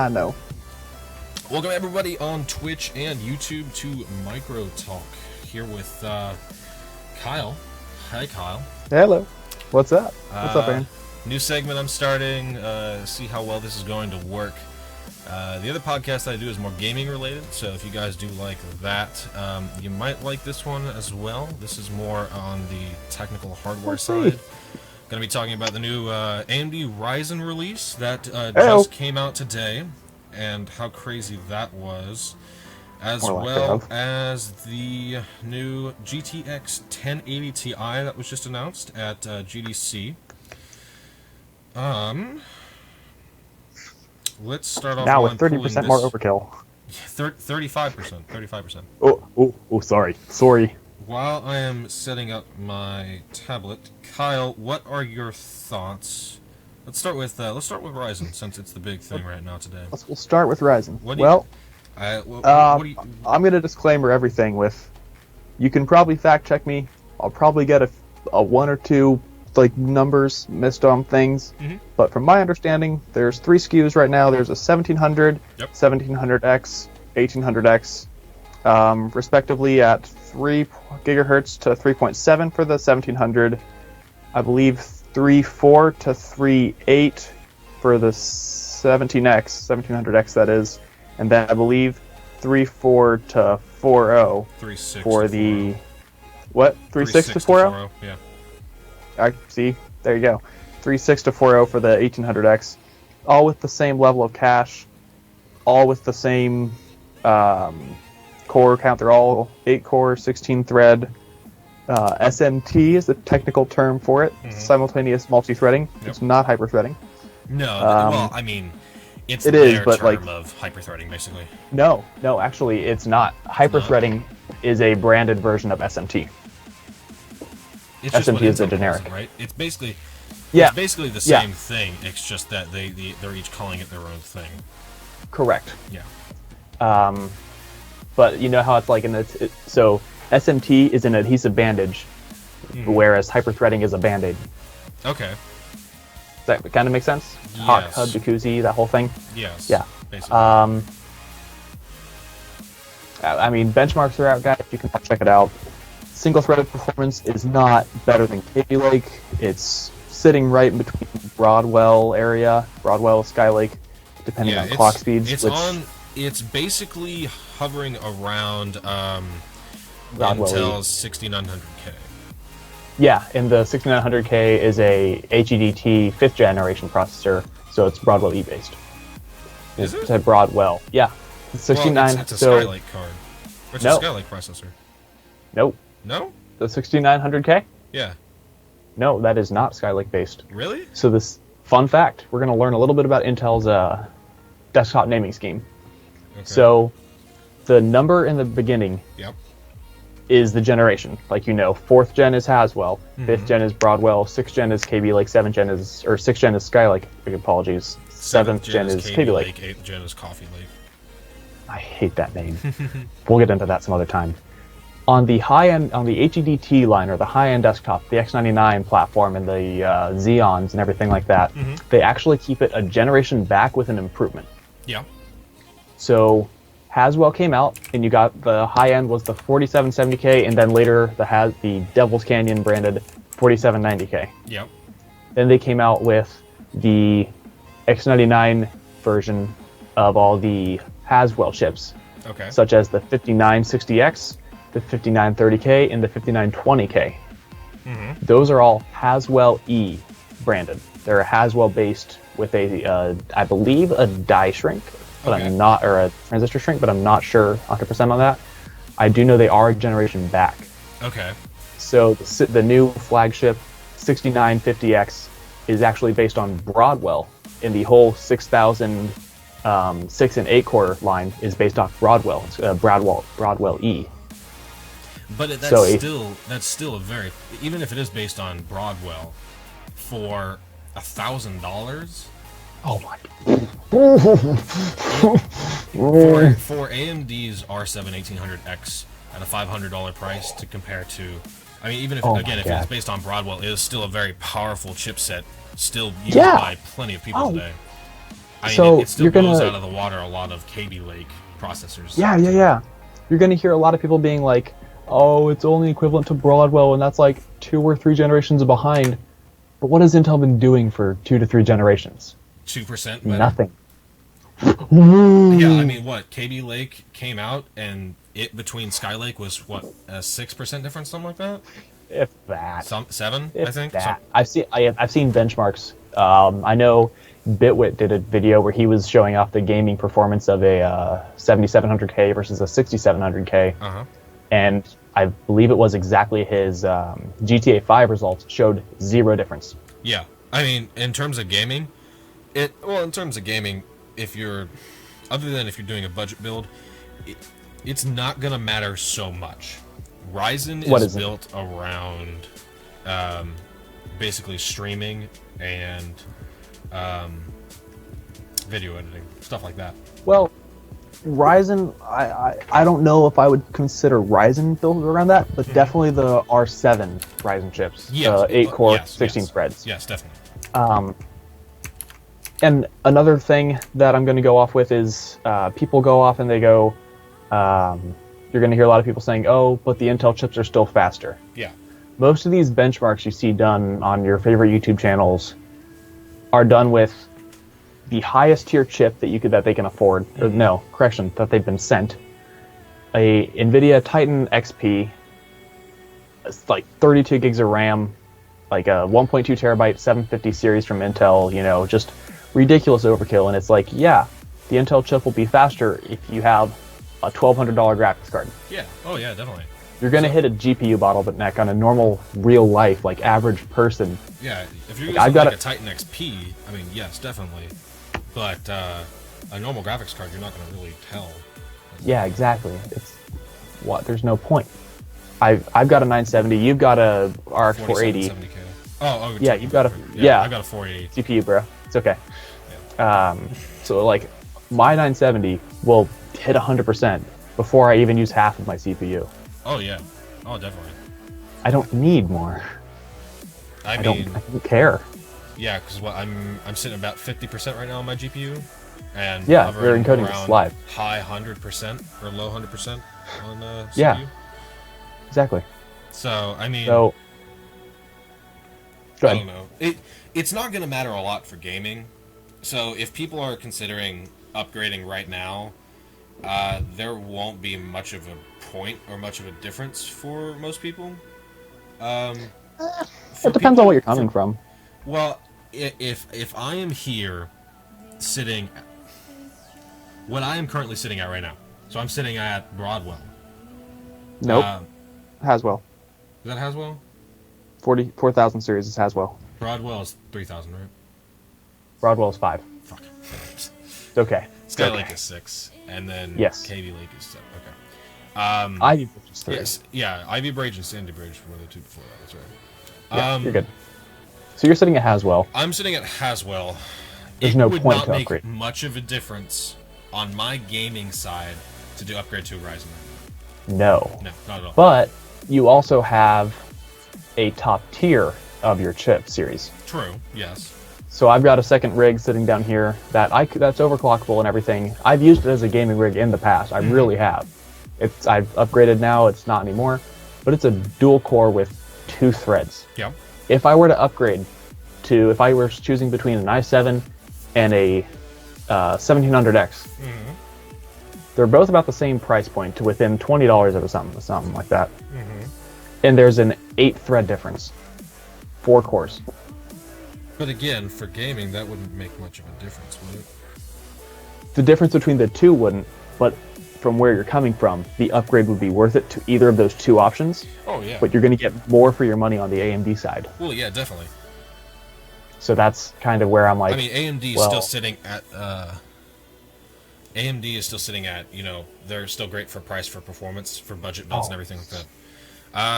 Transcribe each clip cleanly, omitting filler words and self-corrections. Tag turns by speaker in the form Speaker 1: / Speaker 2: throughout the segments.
Speaker 1: I know.
Speaker 2: Welcome everybody on Twitch and YouTube to Micro Talk. Here with Kyle. Hi, Kyle.
Speaker 1: Hello. What's up? What's up, Aaron?
Speaker 2: New segment I'm starting. See how well this is going to work. The other podcast that I do is more gaming related, so if you guys do like that, you might like this one as well. This is more on the technical hardware side. Going to be talking about the new AMD Ryzen release that just came out today, and how crazy that was, as well as the new GTX 1080 Ti that was just announced at GDC. Let's start off
Speaker 1: now with 30% more overkill.
Speaker 2: 35%. 35%.
Speaker 1: Oh, sorry.
Speaker 2: While I am setting up my tablet, Kyle, what are your thoughts? Let's start with Ryzen, since it's the big thing right now today.
Speaker 1: We'll start with Ryzen. I'm going to disclaimer everything with, you can probably fact check me. I'll probably get a one or two numbers missed on things.
Speaker 2: Mm-hmm.
Speaker 1: But from my understanding, there's 3 SKUs right now. There's a 1700, 1700X, 1800X, respectively at 3 gigahertz to 3.7 for the 1700. I believe 3.4 to 3.8 for the 1700X that is, and then I believe 3.4 to 4.0 for the 3.6 to 4.0.
Speaker 2: Yeah.
Speaker 1: I see. There you go. 3.6 to 4.0 for the 1800X, all with the same level of cache, all with the same core count. They're all 8-core, 16-thread. SMT is the technical term for it.
Speaker 2: Mm-hmm.
Speaker 1: Simultaneous multi-threading. Yep. It's not hyper-threading.
Speaker 2: No, well, I mean, it's their term of hyper-threading, basically.
Speaker 1: No, actually, it's not. Hyper-threading is a branded version of SMT.
Speaker 2: It's just
Speaker 1: SMT is the generic,
Speaker 2: right? It's basically, the same thing. It's just that they're each calling it their own thing.
Speaker 1: Correct.
Speaker 2: Yeah.
Speaker 1: But you know how it's like so SMT is an adhesive bandage, whereas hyper-threading is a band-aid.
Speaker 2: Okay.
Speaker 1: Does that kind of make sense?
Speaker 2: Yes.
Speaker 1: Hawk, hub, jacuzzi, that whole thing?
Speaker 2: Yes.
Speaker 1: Yeah.
Speaker 2: Basically.
Speaker 1: I mean, benchmarks are out, guys. You can check it out. Single-threaded performance is not better than Kaby Lake. It's sitting right in between Broadwell, Skylake, depending on clock speeds.
Speaker 2: It's basically hovering around
Speaker 1: Broadwell
Speaker 2: Intel's 6900K.
Speaker 1: Yeah, and the 6900K is a HEDT 5th generation processor, so it's Broadwell E based.
Speaker 2: Is it?
Speaker 1: It's a Broadwell. Yeah. 69.
Speaker 2: Well, it's a Skylake card. Or it's a Skylake processor.
Speaker 1: Nope.
Speaker 2: No?
Speaker 1: The 6900K?
Speaker 2: Yeah.
Speaker 1: No, that is not Skylake based.
Speaker 2: Really?
Speaker 1: So this fun fact, we're going to learn a little bit about Intel's desktop naming scheme.
Speaker 2: Okay.
Speaker 1: So the number in the beginning is the generation. 4th gen is Haswell, 5th gen is Broadwell, 6th gen is Kaby Lake, 6th gen is Skylake. Big apologies. 7th gen is Kaby Lake.
Speaker 2: 8th gen is Coffee Lake. I
Speaker 1: hate that name. We'll get into that some other time. On the high-end, on the HEDT line, or the high-end desktop, the X99 platform and the Xeons and everything like that, they actually keep it a generation back with an improvement.
Speaker 2: Yeah.
Speaker 1: So Haswell came out, and you got the high-end was the 4770K, and then later the Devil's Canyon branded 4790K.
Speaker 2: Yep.
Speaker 1: Then they came out with the X99 version of all the Haswell chips, such as the 5960X, the 5930K, and the 5920K. Those are all Haswell E branded. They're Haswell based with I believe a die shrink, but I'm not, or a transistor shrink, but I'm not sure 100% on that. I do know they are a generation back.
Speaker 2: Okay.
Speaker 1: So the new flagship 6950X is actually based on Broadwell, and the whole 6000 6 and 8-core line is based off Broadwell. It's Broadwell E.
Speaker 2: But that's still a very, even if it is based on Broadwell, for $1,000.
Speaker 1: Oh my!
Speaker 2: for AMD's R7 1800X at a $500 price to compare to, I mean, even if if it's based on Broadwell, it is still a very powerful chipset, still used by plenty of people today. I mean,
Speaker 1: so
Speaker 2: it still blows out of the water a lot of Kaby Lake processors.
Speaker 1: Yeah. You're going to hear a lot of people being like, oh, it's only equivalent to Broadwell, and that's like 2 or 3 generations behind. But what has Intel been doing for 2 to 3 generations?
Speaker 2: 2% better.
Speaker 1: Nothing.
Speaker 2: Yeah, I mean, what? Kaby Lake came out, and it between Skylake was, what, a 6% difference, something like that?
Speaker 1: If that.
Speaker 2: 7,
Speaker 1: if
Speaker 2: I think?
Speaker 1: That. I've seen benchmarks. I know Bitwit did a video where he was showing off the gaming performance of a 7700K versus a 6700K.
Speaker 2: Uh-huh.
Speaker 1: And I believe it was exactly his GTA 5 results showed 0 difference.
Speaker 2: Yeah. I mean, in terms of gaming, if you're, other than if you're doing a budget build, it's not going to matter so much. Ryzen is built around basically streaming and video editing, stuff like that.
Speaker 1: Well, Ryzen, I don't know if I would consider Ryzen built around that, but definitely the R7 Ryzen chips.
Speaker 2: Yes.
Speaker 1: 8-core, 16 threads.
Speaker 2: Yes, definitely.
Speaker 1: And another thing that I'm going to go off with is people go off and they go, you're going to hear a lot of people saying, oh, but the Intel chips are still faster.
Speaker 2: Yeah.
Speaker 1: Most of these benchmarks you see done on your favorite YouTube channels are done with the highest tier chip that they can afford. Or no, correction, that they've been sent. A NVIDIA Titan XP, it's like 32 gigs of RAM, like a 1.2 terabyte 750 series from Intel, just ridiculous overkill. And it's like, yeah, the Intel chip will be faster if you have a $1,200 graphics card.
Speaker 2: Yeah. Oh, yeah, definitely.
Speaker 1: You're going to hit a GPU bottleneck on a normal, real life, like average person.
Speaker 2: Yeah, if you're using a Titan XP, I mean, yes, definitely. But a normal graphics card, you're not going to really tell.
Speaker 1: Yeah, exactly. There's no point. I've got a 970. You've got a RX 480.
Speaker 2: Oh,
Speaker 1: yeah, you've got a
Speaker 2: I got a 480
Speaker 1: CPU, bro. It's okay.
Speaker 2: Yeah.
Speaker 1: So like my 970 will hit 100% before I even use half of my CPU.
Speaker 2: Oh yeah. Oh, definitely.
Speaker 1: I don't need more. I don't care.
Speaker 2: Yeah, because I'm sitting about 50% right now on my GPU, and
Speaker 1: yeah, we're encoding this live.
Speaker 2: High 100% or low 100% on CPU.
Speaker 1: Yeah, exactly.
Speaker 2: So I mean,
Speaker 1: go ahead.
Speaker 2: I don't know. It's not going to matter a lot for gaming. So if people are considering upgrading right now, there won't be much of a point or much of a difference for most people.
Speaker 1: It depends on what you're coming from.
Speaker 2: Well, if I am here sitting, what I am currently sitting at right now, so I'm sitting at Broadwell.
Speaker 1: Nope. Haswell.
Speaker 2: Is that Haswell?
Speaker 1: 4,000 series is Haswell.
Speaker 2: Broadwell is 3,000, right?
Speaker 1: Broadwell is 5.
Speaker 2: Fuck.
Speaker 1: It's okay.
Speaker 2: Skylake is 6, and then Kaby Lake is 7. Okay.
Speaker 1: Ivy Bridge is 3.
Speaker 2: Yes, yeah, Ivy Bridge and Sandy Bridge were the 2 before that. That's right.
Speaker 1: Yeah, you're good. So you're sitting at Haswell.
Speaker 2: I'm sitting at Haswell.
Speaker 1: There's no point to upgrade.
Speaker 2: It would not make much of a difference on my gaming side to upgrade to a Ryzen.
Speaker 1: No.
Speaker 2: No, not at all.
Speaker 1: But you also have a top tier of your chip series.
Speaker 2: True. Yes.
Speaker 1: So I've got a second rig sitting down here that's overclockable and everything. I've used it as a gaming rig in the past. I really have. I've upgraded now. It's not anymore, but it's a dual core with 2 threads.
Speaker 2: Yeah.
Speaker 1: If I were to upgrade if I were choosing between an i7 and a 1700X, they're both about the same price point to within $20 of something like that. And there's an 8-thread difference, 4 cores.
Speaker 2: But again, for gaming, that wouldn't make much of a difference, would it?
Speaker 1: The difference between the two wouldn't, but from where you're coming from, the upgrade would be worth it to either of those 2 options.
Speaker 2: Oh, yeah.
Speaker 1: But you're going to get more for your money on the AMD side.
Speaker 2: Well, yeah, definitely.
Speaker 1: So that's kind of where I'm like...
Speaker 2: I mean, AMD is still sitting at... they're still great for price, for performance, for budget builds and everything like that.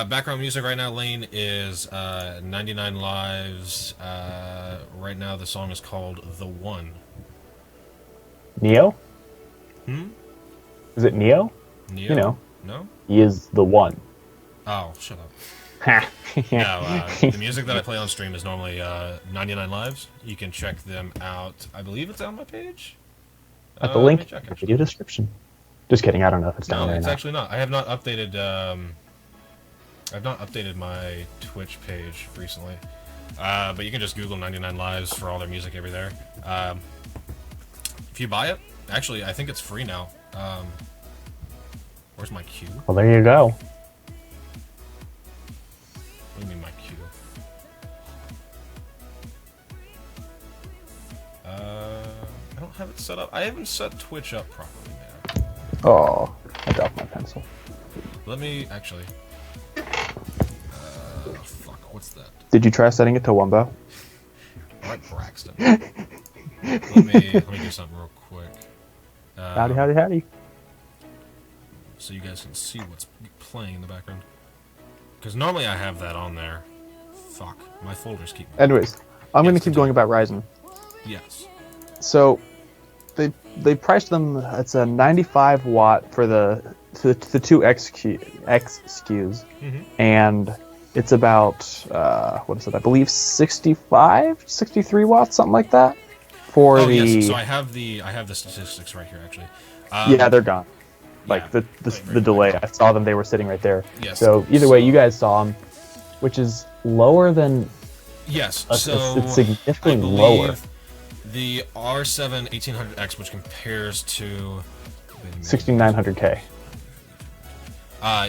Speaker 2: Background music right now, Lane, is 99 Lives. Right now, the song is called The One.
Speaker 1: Neo? Is it Neo?
Speaker 2: Neo?
Speaker 1: You know.
Speaker 2: No?
Speaker 1: He is the one.
Speaker 2: Oh, shut No, the music that I play on stream is normally 99 Lives. You can check them out. I believe it's on my page.
Speaker 1: At the link in the video description. Just kidding. I don't know if it's down there.
Speaker 2: No, it's actually not. I have not updated. I've not updated my Twitch page recently. But you can just Google 99 Lives for all their music over there. If you buy it, actually, I think it's free now. Where's my queue?
Speaker 1: Well, there you go.
Speaker 2: What do you mean my queue? I don't have it set up. I haven't set Twitch up properly, man.
Speaker 1: Oh, I dropped my pencil.
Speaker 2: Let me actually. Fuck. What's that?
Speaker 1: Did you try setting it to Wumbo?
Speaker 2: Alright, Braxton. let me do something real quick.
Speaker 1: Howdy.
Speaker 2: So you guys can see what's playing in the background. Because normally I have that on there. Fuck. My folders keep...
Speaker 1: Anyways, I'm going to keep going about Ryzen.
Speaker 2: Yes.
Speaker 1: So, they priced them... It's a 95 watt for the two X SKUs. And it's about, what is it? I believe 65, 63 watts, something like that. For
Speaker 2: yes. So I have the statistics right here, actually.
Speaker 1: Yeah, they're gone. Like the delay. I saw them. They were sitting right there.
Speaker 2: Yes.
Speaker 1: So either way, you guys saw them, which is lower than.
Speaker 2: Yes.
Speaker 1: So it's significantly lower.
Speaker 2: The R7 1800X, which compares to
Speaker 1: 6900K.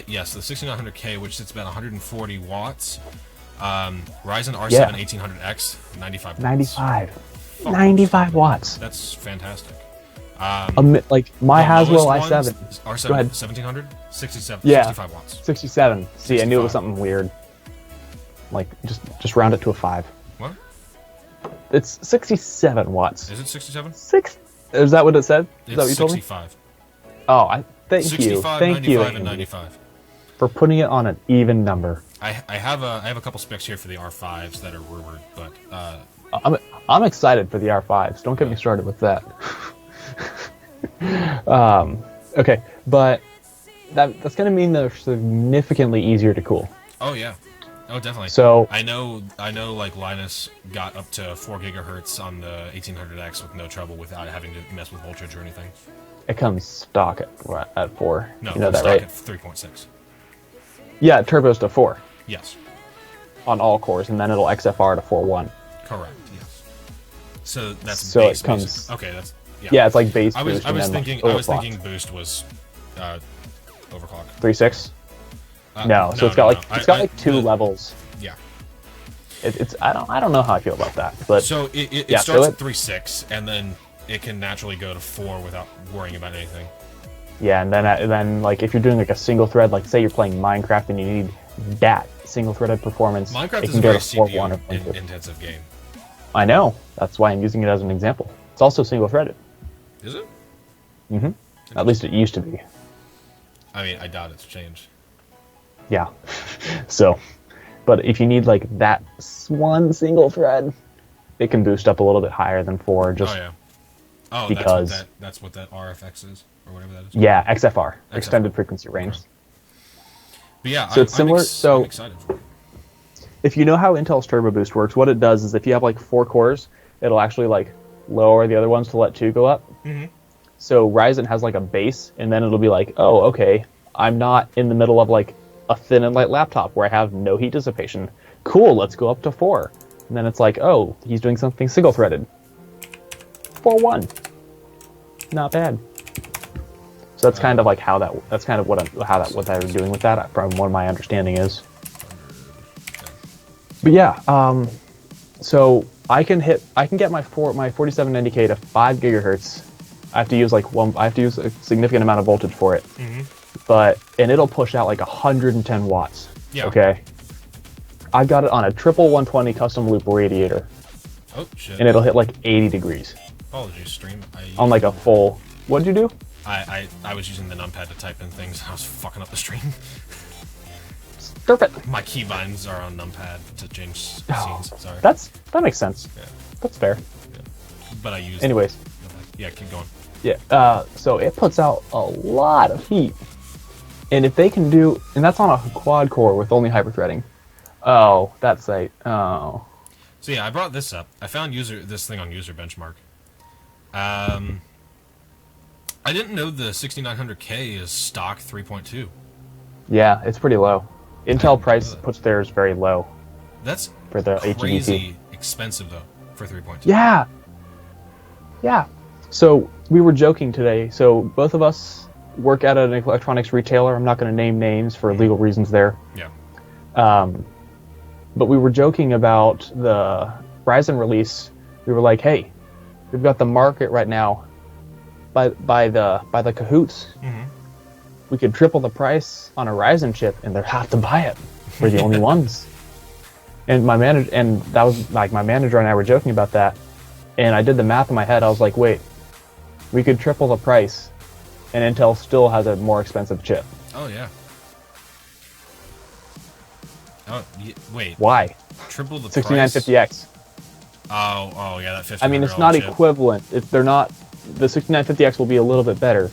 Speaker 2: Yes, the 6900K, which sits about 140 watts. Ryzen R7 1800X, 95 watts.
Speaker 1: 95 watts.
Speaker 2: That's fantastic.
Speaker 1: Like my Haswell i7.
Speaker 2: R7
Speaker 1: Go ahead.
Speaker 2: 1700? 67,
Speaker 1: yeah,
Speaker 2: 65 watts.
Speaker 1: 67. See,
Speaker 2: 65.
Speaker 1: I knew it was something weird. Like, just round it to a 5.
Speaker 2: What?
Speaker 1: It's 67 watts.
Speaker 2: Is it 67?
Speaker 1: Is that what it said? Is that what you told me?
Speaker 2: 65.
Speaker 1: Oh, thank
Speaker 2: 65,
Speaker 1: you.
Speaker 2: 95, and 95.
Speaker 1: For putting it on an even number.
Speaker 2: I have a couple specs here for the R5s that are rumored, but
Speaker 1: I'm excited for the R5s. Don't get me started with that. Okay, but that's going to mean they're significantly easier to cool.
Speaker 2: Oh yeah, oh definitely.
Speaker 1: So
Speaker 2: I know. Like Linus got up to 4 gigahertz on the 1800X with no trouble without having to mess with voltage or anything.
Speaker 1: It comes stock at 4.
Speaker 2: No,
Speaker 1: you know that,
Speaker 2: stock
Speaker 1: right?
Speaker 2: At 3.6.
Speaker 1: Yeah, it turbos to 4.
Speaker 2: Yes.
Speaker 1: On all cores, and then it'll XFR to 4.1.
Speaker 2: Correct. Yes. So that's
Speaker 1: so
Speaker 2: base
Speaker 1: it comes.
Speaker 2: Music. Okay, that's.
Speaker 1: Yeah, it's like base
Speaker 2: I was
Speaker 1: thinking
Speaker 2: boost was overclock.
Speaker 1: 3.6. No, so it's got like 2 levels.
Speaker 2: Yeah.
Speaker 1: It's I don't know how I feel about that, but
Speaker 2: so it starts at 3.6 and then it can naturally go to 4 without worrying about anything.
Speaker 1: Yeah, and then like if you're doing like a single thread, like say you're playing Minecraft and you need that single threaded performance,
Speaker 2: Minecraft is a very CPU intensive game.
Speaker 1: I know. That's why I'm using it as an example. It's also single threaded.
Speaker 2: Is it?
Speaker 1: Mm-hmm. At least it used to be.
Speaker 2: I mean, I doubt it's changed.
Speaker 1: Yeah. So, but if you need like that one single thread, it can boost up a little bit higher than 4. Just because
Speaker 2: that's what that RFX is or whatever that is.
Speaker 1: Yeah, XFR, extended frequency range.
Speaker 2: Okay. But yeah,
Speaker 1: so it's similar.
Speaker 2: I'm excited for it.
Speaker 1: If you know how Intel's Turbo Boost works, what it does is if you have like 4 cores, it'll actually like lower the other ones to let 2 go up.
Speaker 2: Mm-hmm.
Speaker 1: So Ryzen has like a base, and then it'll be like, oh, okay, I'm not in the middle of like a thin and light laptop where I have no heat dissipation. Cool, let's go up to 4. And then it's like, oh, he's doing something single-threaded. 4.1. Not bad. So that's kind of like how that. That's kind of what they're doing with that, from what my understanding is. But yeah, so I can get my 4790K to 5 gigahertz. I have to use a significant amount of voltage for it.
Speaker 2: Mm-hmm.
Speaker 1: And it'll push out like 110 watts.
Speaker 2: Yeah.
Speaker 1: Okay. I got it on a triple 120 custom loop radiator.
Speaker 2: Oh shit.
Speaker 1: And it'll hit like 80 degrees.
Speaker 2: Apologies, stream.
Speaker 1: On like a full. What'd you do?
Speaker 2: I was using the numpad to type in things. I was fucking up the stream.
Speaker 1: Perfect.
Speaker 2: My keybinds are on numpad to change scenes. Sorry.
Speaker 1: That makes sense.
Speaker 2: Yeah.
Speaker 1: That's fair.
Speaker 2: Yeah. But I use.
Speaker 1: Anyways.
Speaker 2: Yeah, keep going.
Speaker 1: Yeah. So it puts out a lot of heat, and if they can do, and that's on a quad core with only hyperthreading. Oh, that site. Oh.
Speaker 2: So yeah, I brought this up. I found this thing on User Benchmark. I didn't know the 6900K is stock 3.2.
Speaker 1: Yeah, it's pretty low. Intel price puts theirs very low.
Speaker 2: That's
Speaker 1: for the
Speaker 2: crazy expensive though for 3.2.
Speaker 1: Yeah. Yeah. So we were joking today. So both of us work at an electronics retailer. I'm not going to name names for legal reasons there.
Speaker 2: Yeah.
Speaker 1: But we were joking about the Ryzen release. We were like, hey, we've got the market right now by the cahoots.
Speaker 2: Mm-hmm.
Speaker 1: We could triple the price on a Ryzen chip and they'll have to buy it. We're the only ones. And my manager and my manager and I were joking about that. And I did the math in my head. I was like, wait, we could triple the price and Intel still has a more expensive chip.
Speaker 2: Oh yeah. Oh, wait.
Speaker 1: Why?
Speaker 2: Triple the
Speaker 1: 6950X.
Speaker 2: Oh yeah, that 50.
Speaker 1: I mean, it's not
Speaker 2: chip.
Speaker 1: equivalent. They're not. The 6950X will be a little bit better.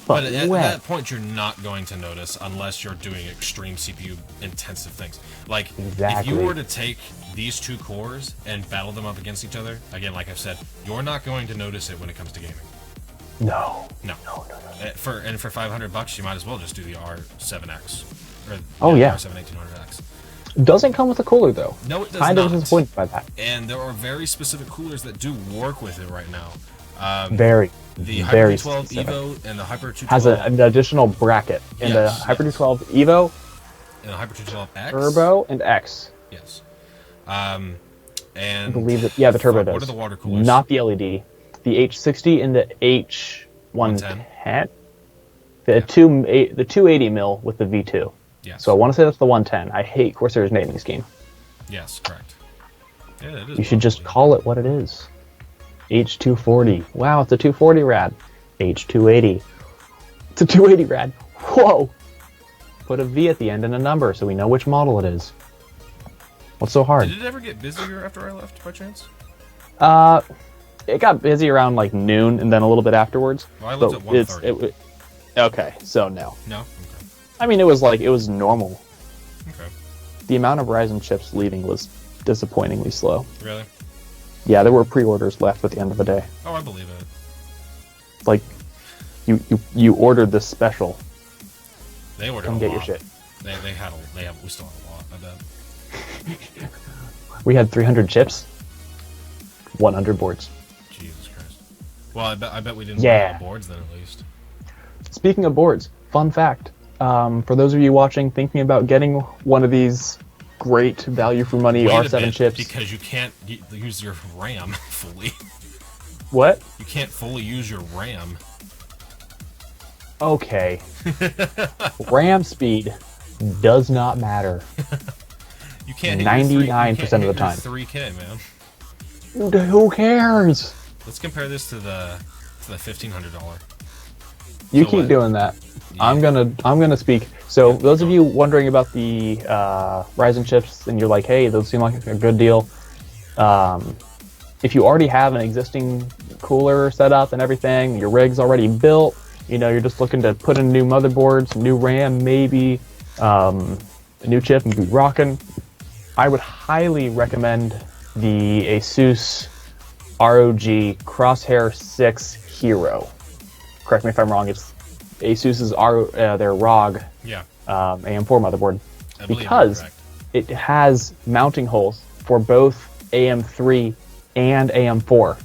Speaker 2: But at that point, you're not going to notice unless you're doing extreme CPU intensive things. Like, if you were to take these two cores and battle them up against each other, again, like I've said, you're not going to notice it when it comes to gaming.
Speaker 1: No.
Speaker 2: For $500, you might as well just do the R7X. Or R7 1800X.
Speaker 1: Doesn't come with a cooler though.
Speaker 2: No, it does
Speaker 1: kind
Speaker 2: not.
Speaker 1: of disappointed by that.
Speaker 2: And there are very specific coolers that do work with it right now. The Hyper 212 Evo and the Hyper 212
Speaker 1: has an additional bracket in the Hyper 212 Evo
Speaker 2: and the Hyper 212 X
Speaker 1: Turbo and X.
Speaker 2: Yes. And
Speaker 1: I believe that the Turbo does.
Speaker 2: What are the water coolers?
Speaker 1: Not the LED. The H60 and the H110. The 280 mil with the V2.
Speaker 2: Yes.
Speaker 1: So I want to say that's the 110. I hate Corsair's naming scheme.
Speaker 2: Yes, correct. Yeah, it is.
Speaker 1: You should just call it what it is. H240. Wow, it's a 240 rad. H280. It's a 280 rad. Whoa! Put a V at the end and a number so we know which model it is. What's so hard?
Speaker 2: Did it ever get busier after I left, by chance?
Speaker 1: It got busy around like noon and then a little bit afterwards.
Speaker 2: Well, I left at 1:30.
Speaker 1: Okay, so no.
Speaker 2: No? Okay.
Speaker 1: I mean, it was normal.
Speaker 2: Okay.
Speaker 1: The amount of Ryzen chips leaving was disappointingly slow.
Speaker 2: Really?
Speaker 1: Yeah, there were pre-orders left at the end of the day.
Speaker 2: Oh, I believe it.
Speaker 1: Like, you ordered this special.
Speaker 2: They ordered
Speaker 1: Come
Speaker 2: a
Speaker 1: get
Speaker 2: lot.
Speaker 1: your shit.
Speaker 2: We still have a lot, I bet.
Speaker 1: We had 300 chips, 100 boards.
Speaker 2: Jesus Christ. Well, I bet we didn't buy boards then, at least.
Speaker 1: Speaking of boards, fun fact. For those of you watching, thinking about getting one of these great value for money R7 chips.
Speaker 2: Because you can't use your RAM fully.
Speaker 1: What?
Speaker 2: You can't fully use your RAM.
Speaker 1: Okay. RAM speed does not matter.
Speaker 2: You can't hit
Speaker 1: 99% of the time.
Speaker 2: 3K, man.
Speaker 1: Who cares?
Speaker 2: Let's compare this to the $1,500.
Speaker 1: You keep doing that. Yeah. I'm gonna speak. So those of you wondering about the Ryzen chips, and you're like, hey, those seem like a good deal. If you already have an existing cooler set up and everything, your rig's already built, you're just looking to put in new motherboards, new RAM, maybe a new chip, and be rocking. I would highly recommend the Asus ROG Crosshair 6 Hero. Correct me if I'm wrong. It's Asus's their ROG AM4 motherboard, because it has mounting holes for both AM3 and AM4.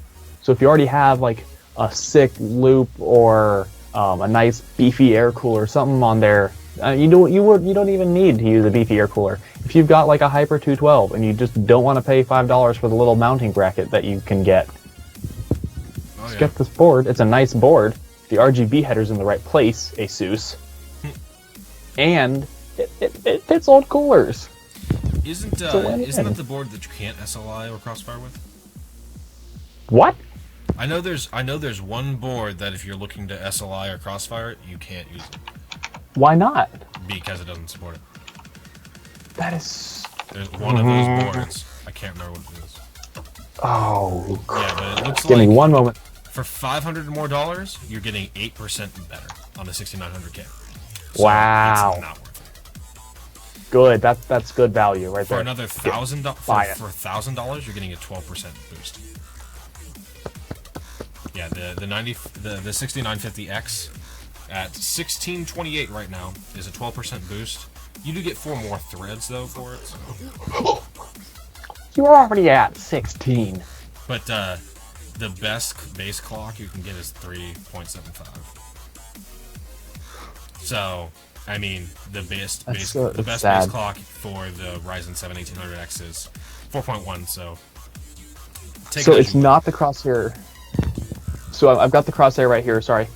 Speaker 1: So if you already have like a sick loop or a nice beefy air cooler or something on there, you don't even need to use a beefy air cooler. If you've got like a Hyper 212 and you just don't want to pay $5 for the little mounting bracket that you can get, just get this board. It's a nice board. The RGB header's in the right place, Asus, and it fits old coolers.
Speaker 2: Isn't that the board that you can't SLI or Crossfire with?
Speaker 1: What?
Speaker 2: I know there's one board that if you're looking to SLI or Crossfire, you can't use it.
Speaker 1: Why not?
Speaker 2: Because it doesn't support it.
Speaker 1: There's
Speaker 2: one of those boards. I can't remember what it is.
Speaker 1: Oh.
Speaker 2: Yeah, but it looks
Speaker 1: Give me one moment.
Speaker 2: For $500 more, you're getting 8% better on the 6900K. So
Speaker 1: wow.
Speaker 2: It's not worth
Speaker 1: good. That's good value right there.
Speaker 2: For another $1,000, for $1,000, you're getting a 12% boost. Yeah, the 6950X at 1628 right now is a 12% boost. You do get 4 more threads though for it. So.
Speaker 1: You're already at 16.
Speaker 2: But the best base clock you can get is 3.75. So, I mean, the best base clock for the Ryzen 7 1800X is 4.1. So
Speaker 1: it's not the crosshair. So I've got the crosshair right here. Sorry,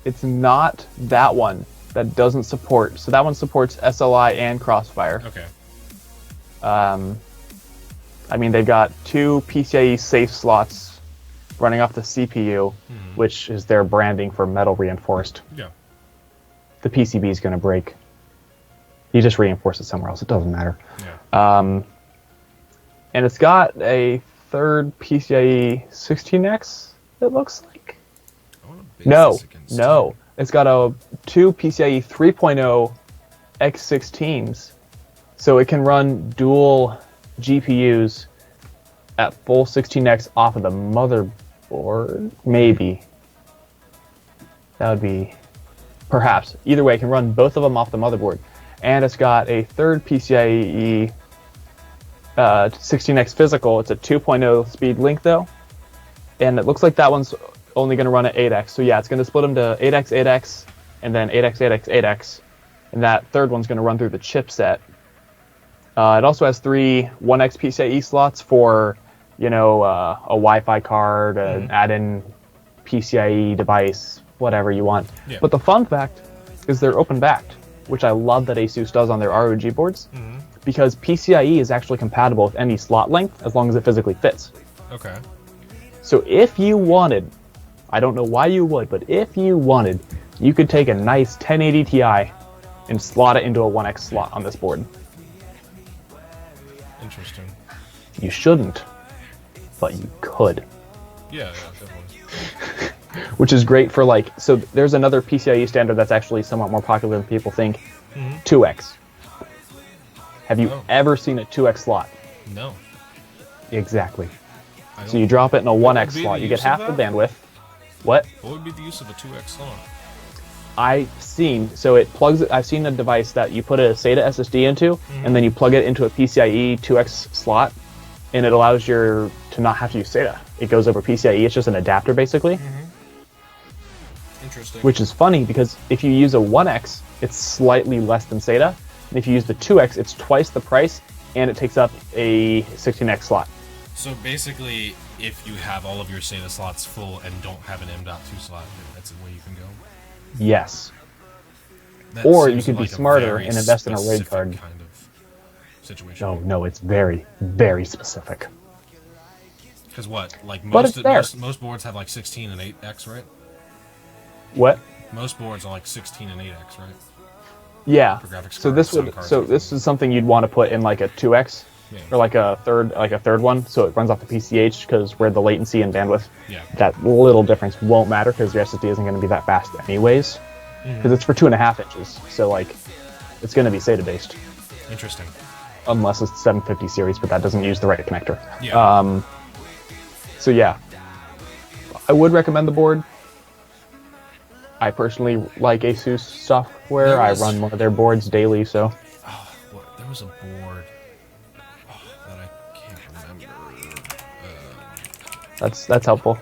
Speaker 1: it's not that one that doesn't support. So that one supports SLI and Crossfire.
Speaker 2: Okay.
Speaker 1: I mean, they've got 2 PCIe safe slots running off the CPU, which is their branding for metal reinforced.
Speaker 2: Yeah.
Speaker 1: The PCB is going to break. You just reinforce it somewhere else. It doesn't matter.
Speaker 2: Yeah.
Speaker 1: And it's got a third PCIe 16X, it looks like. No. It's got a 2 PCIe 3.0 X16s. So it can run dual GPUs at full 16X off of the motherboard. Maybe. That would be... Perhaps. Either way, it can run both of them off the motherboard. And it's got a third PCIe 16X physical. It's a 2.0 speed link, though. And it looks like that one's only going to run at 8X. So yeah, it's going to split them to 8X, 8X, and then 8X, 8X, 8X. And that third one's going to run through the chipset. It also has 3 1X PCIe slots for, a Wi-Fi card, an add-in PCIe device, whatever you want.
Speaker 2: Yeah.
Speaker 1: But the fun fact is they're open-backed, which I love that ASUS does on their ROG boards, because PCIe is actually compatible with any slot length as long as it physically fits.
Speaker 2: Okay.
Speaker 1: So if you wanted, I don't know why you would, but if you wanted, you could take a nice 1080 Ti and slot it into a 1X slot on this board.
Speaker 2: Interesting.
Speaker 1: You shouldn't, but you could.
Speaker 2: Yeah, definitely.
Speaker 1: Which is great for so there's another PCIe standard that's actually somewhat more popular than people think, 2X. Have you ever seen a 2X slot?
Speaker 2: No.
Speaker 1: Exactly. So you drop it in a 1X slot, you get half the bandwidth. What?
Speaker 2: What would be the use of a 2X slot?
Speaker 1: I've seen a device that you put a SATA SSD into, and then you plug it into a PCIe 2X slot, and it allows to not have to use SATA. It goes over PCIe, it's just an adapter basically.
Speaker 2: Interesting.
Speaker 1: Which is funny because if you use a 1X, it's slightly less than SATA, and if you use the 2X, it's twice the price, and it takes up a 16X slot.
Speaker 2: So basically, if you have all of your SATA slots full and don't have an M.2 slot, that's the way you can go?
Speaker 1: Yes.
Speaker 2: That
Speaker 1: or you could be smarter and invest in a RAID card.
Speaker 2: Kind of situation.
Speaker 1: No, it's very, very specific.
Speaker 2: Because what? Most boards have 16 and 8X, right?
Speaker 1: What?
Speaker 2: Most boards are 16 and 8X, right?
Speaker 1: Yeah.
Speaker 2: For graphics
Speaker 1: So this is something you'd want to put in a 2X.
Speaker 2: Yeah.
Speaker 1: Or a third one, so it runs off the PCH, because where the latency and bandwidth, that little difference won't matter because your SSD isn't going to be that fast anyways, because it's for 2.5 inches, so it's going to be SATA based.
Speaker 2: Interesting.
Speaker 1: Unless it's 750 series, but that doesn't use the right connector.
Speaker 2: Yeah.
Speaker 1: So yeah, I would recommend the board. I personally like ASUS software. I run one of their boards daily, so.
Speaker 2: There was a board. That I can't remember.
Speaker 1: That's helpful.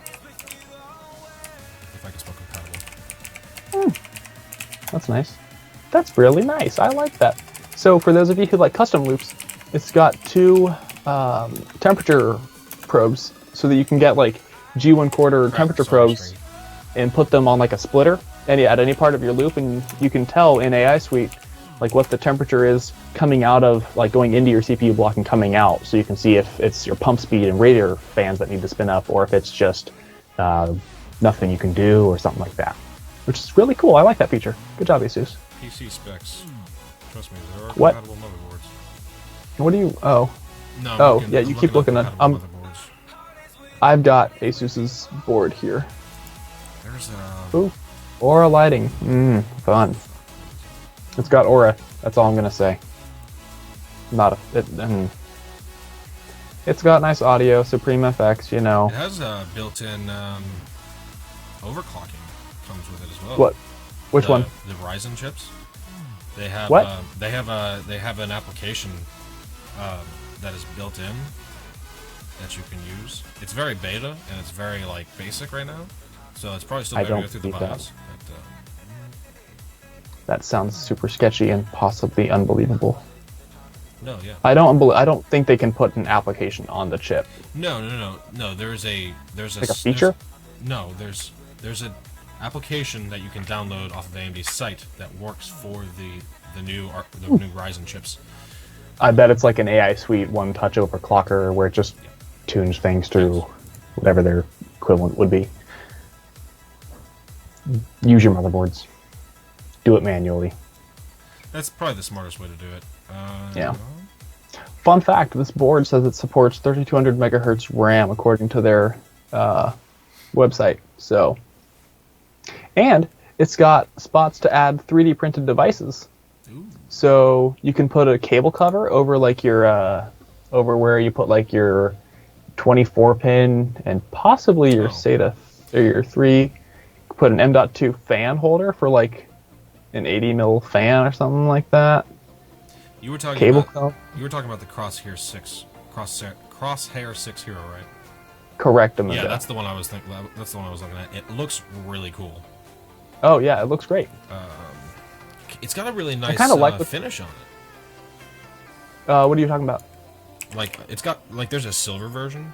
Speaker 2: If I can spell compatible.
Speaker 1: That's nice. That's really nice. I like that. So for those of you who like custom loops, it's got 2 temperature probes, so that you can get G1/4 temperature probes and put them on a splitter at any part of your loop, and you can tell in AI Suite what the temperature is coming out of, going into your CPU block and coming out, so you can see if it's your pump speed and radiator fans that need to spin up, or if it's just nothing you can do, or something like that. Which is really cool. I like that feature. Good job, ASUS.
Speaker 2: PC specs. Trust me, there are
Speaker 1: What?
Speaker 2: compatible motherboards.
Speaker 1: What do you... Oh.
Speaker 2: No,
Speaker 1: oh, yeah, you keep looking at... I've got ASUS's board here.
Speaker 2: There's
Speaker 1: Ooh. Aura lighting. Fun. It's got Aura. That's all I'm going to say. not and it's got nice audio, Supreme FX, you know.
Speaker 2: It has built-in overclocking comes with it as well.
Speaker 1: What? Which one?
Speaker 2: The Ryzen chips. They have
Speaker 1: what?
Speaker 2: They have an application that is built in that you can use. It's very beta and it's very like basic right now, so it's probably still going to go through the BIOS. But,
Speaker 1: that sounds super sketchy and possibly unbelievable.
Speaker 2: No, yeah.
Speaker 1: I don't think they can put an application on the chip.
Speaker 2: No. There's a
Speaker 1: like a feature.
Speaker 2: There's an application that you can download off of AMD's site that works for the new Ryzen chips.
Speaker 1: I bet it's like an AI suite one-touch overclocker where it just tunes things to whatever their equivalent would be. Use your motherboards. Do it manually.
Speaker 2: That's probably the smartest way to do it.
Speaker 1: Yeah. Fun fact, this board says it supports 3200 megahertz RAM according to their website. So, and it's got spots to add 3D printed devices.
Speaker 2: Ooh.
Speaker 1: So you can put a cable cover over like your over where you put like your 24 pin and possibly your SATA or your 3. Put an M.2 fan holder for like an 80 mil fan or something like that.
Speaker 2: You were talking
Speaker 1: cable
Speaker 2: about you were talking about the Crosshair 6 Hero, right?
Speaker 1: Correct, Amiga.
Speaker 2: Yeah, that's the one I was thinking. That's the one I was looking at. It looks really cool.
Speaker 1: Oh yeah, it looks great.
Speaker 2: It's got a really nice finish on it.
Speaker 1: What are you talking about?
Speaker 2: Like it's got there's a silver version.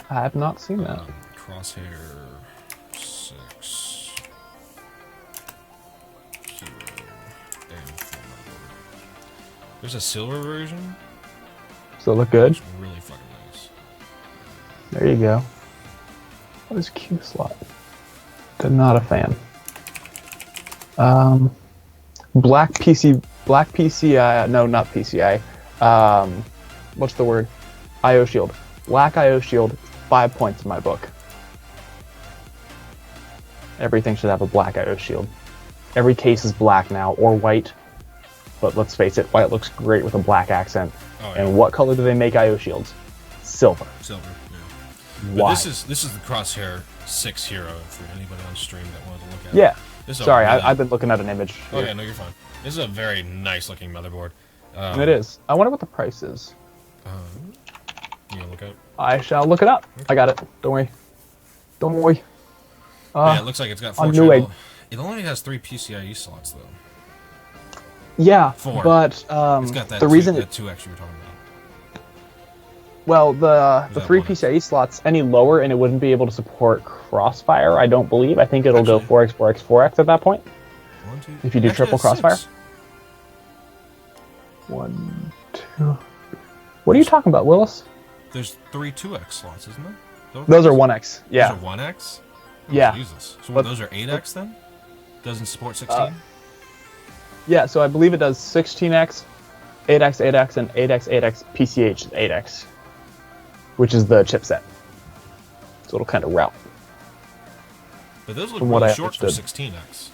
Speaker 1: I have not seen that.
Speaker 2: Crosshair 6 Hero M4. There's a silver version.
Speaker 1: Does it look good?
Speaker 2: It's really fucking nice.
Speaker 1: There you go. What is Q slot? I'm not a fan. Black PCI, no, not PCI. What's the word? IO Shield. Black IO Shield, 5 points in my book. Everything should have a black IO Shield. Every case is black now, or white. But let's face it, white looks great with a black accent. Oh, yeah. And what color do they make IO shields? Silver.
Speaker 2: Silver, yeah.
Speaker 1: Why?
Speaker 2: But this is the Crosshair 6 Hero for anybody on stream that wanted to look at it.
Speaker 1: Yeah.
Speaker 2: Sorry,
Speaker 1: I've been looking at an image.
Speaker 2: Oh yeah, no, you're fine. This is a very nice looking motherboard.
Speaker 1: It is. I wonder what the price is.
Speaker 2: You gonna look it up?
Speaker 1: I shall look it up. Okay. I got it. Don't worry. Don't worry.
Speaker 2: Yeah, it looks like it's got 4 channel. It only has 3 PCIe slots though.
Speaker 1: Yeah,
Speaker 2: 4.
Speaker 1: But
Speaker 2: it's got that
Speaker 1: the reason
Speaker 2: that 2X you were talking about.
Speaker 1: Well, the 3 PCIe slots any lower and it wouldn't be able to support Crossfire. I don't believe. I think it'll go 4x, 4x, 4x at that point.
Speaker 2: 1, 2,
Speaker 1: if you do triple Crossfire.
Speaker 2: 6.
Speaker 1: 1, 2. What are you talking about, Willis?
Speaker 2: There's 3 2x slots, isn't there?
Speaker 1: Those are 1x. Yeah.
Speaker 2: Those are 1x. Oh,
Speaker 1: yeah.
Speaker 2: Jesus. So those are 8x then? Doesn't support 16?
Speaker 1: Yeah, so I believe it does 16x, 8x, 8x, and 8x, 8x, PCH 8x, which is the chipset. So it'll kind of route.
Speaker 2: But those look really short for 16x.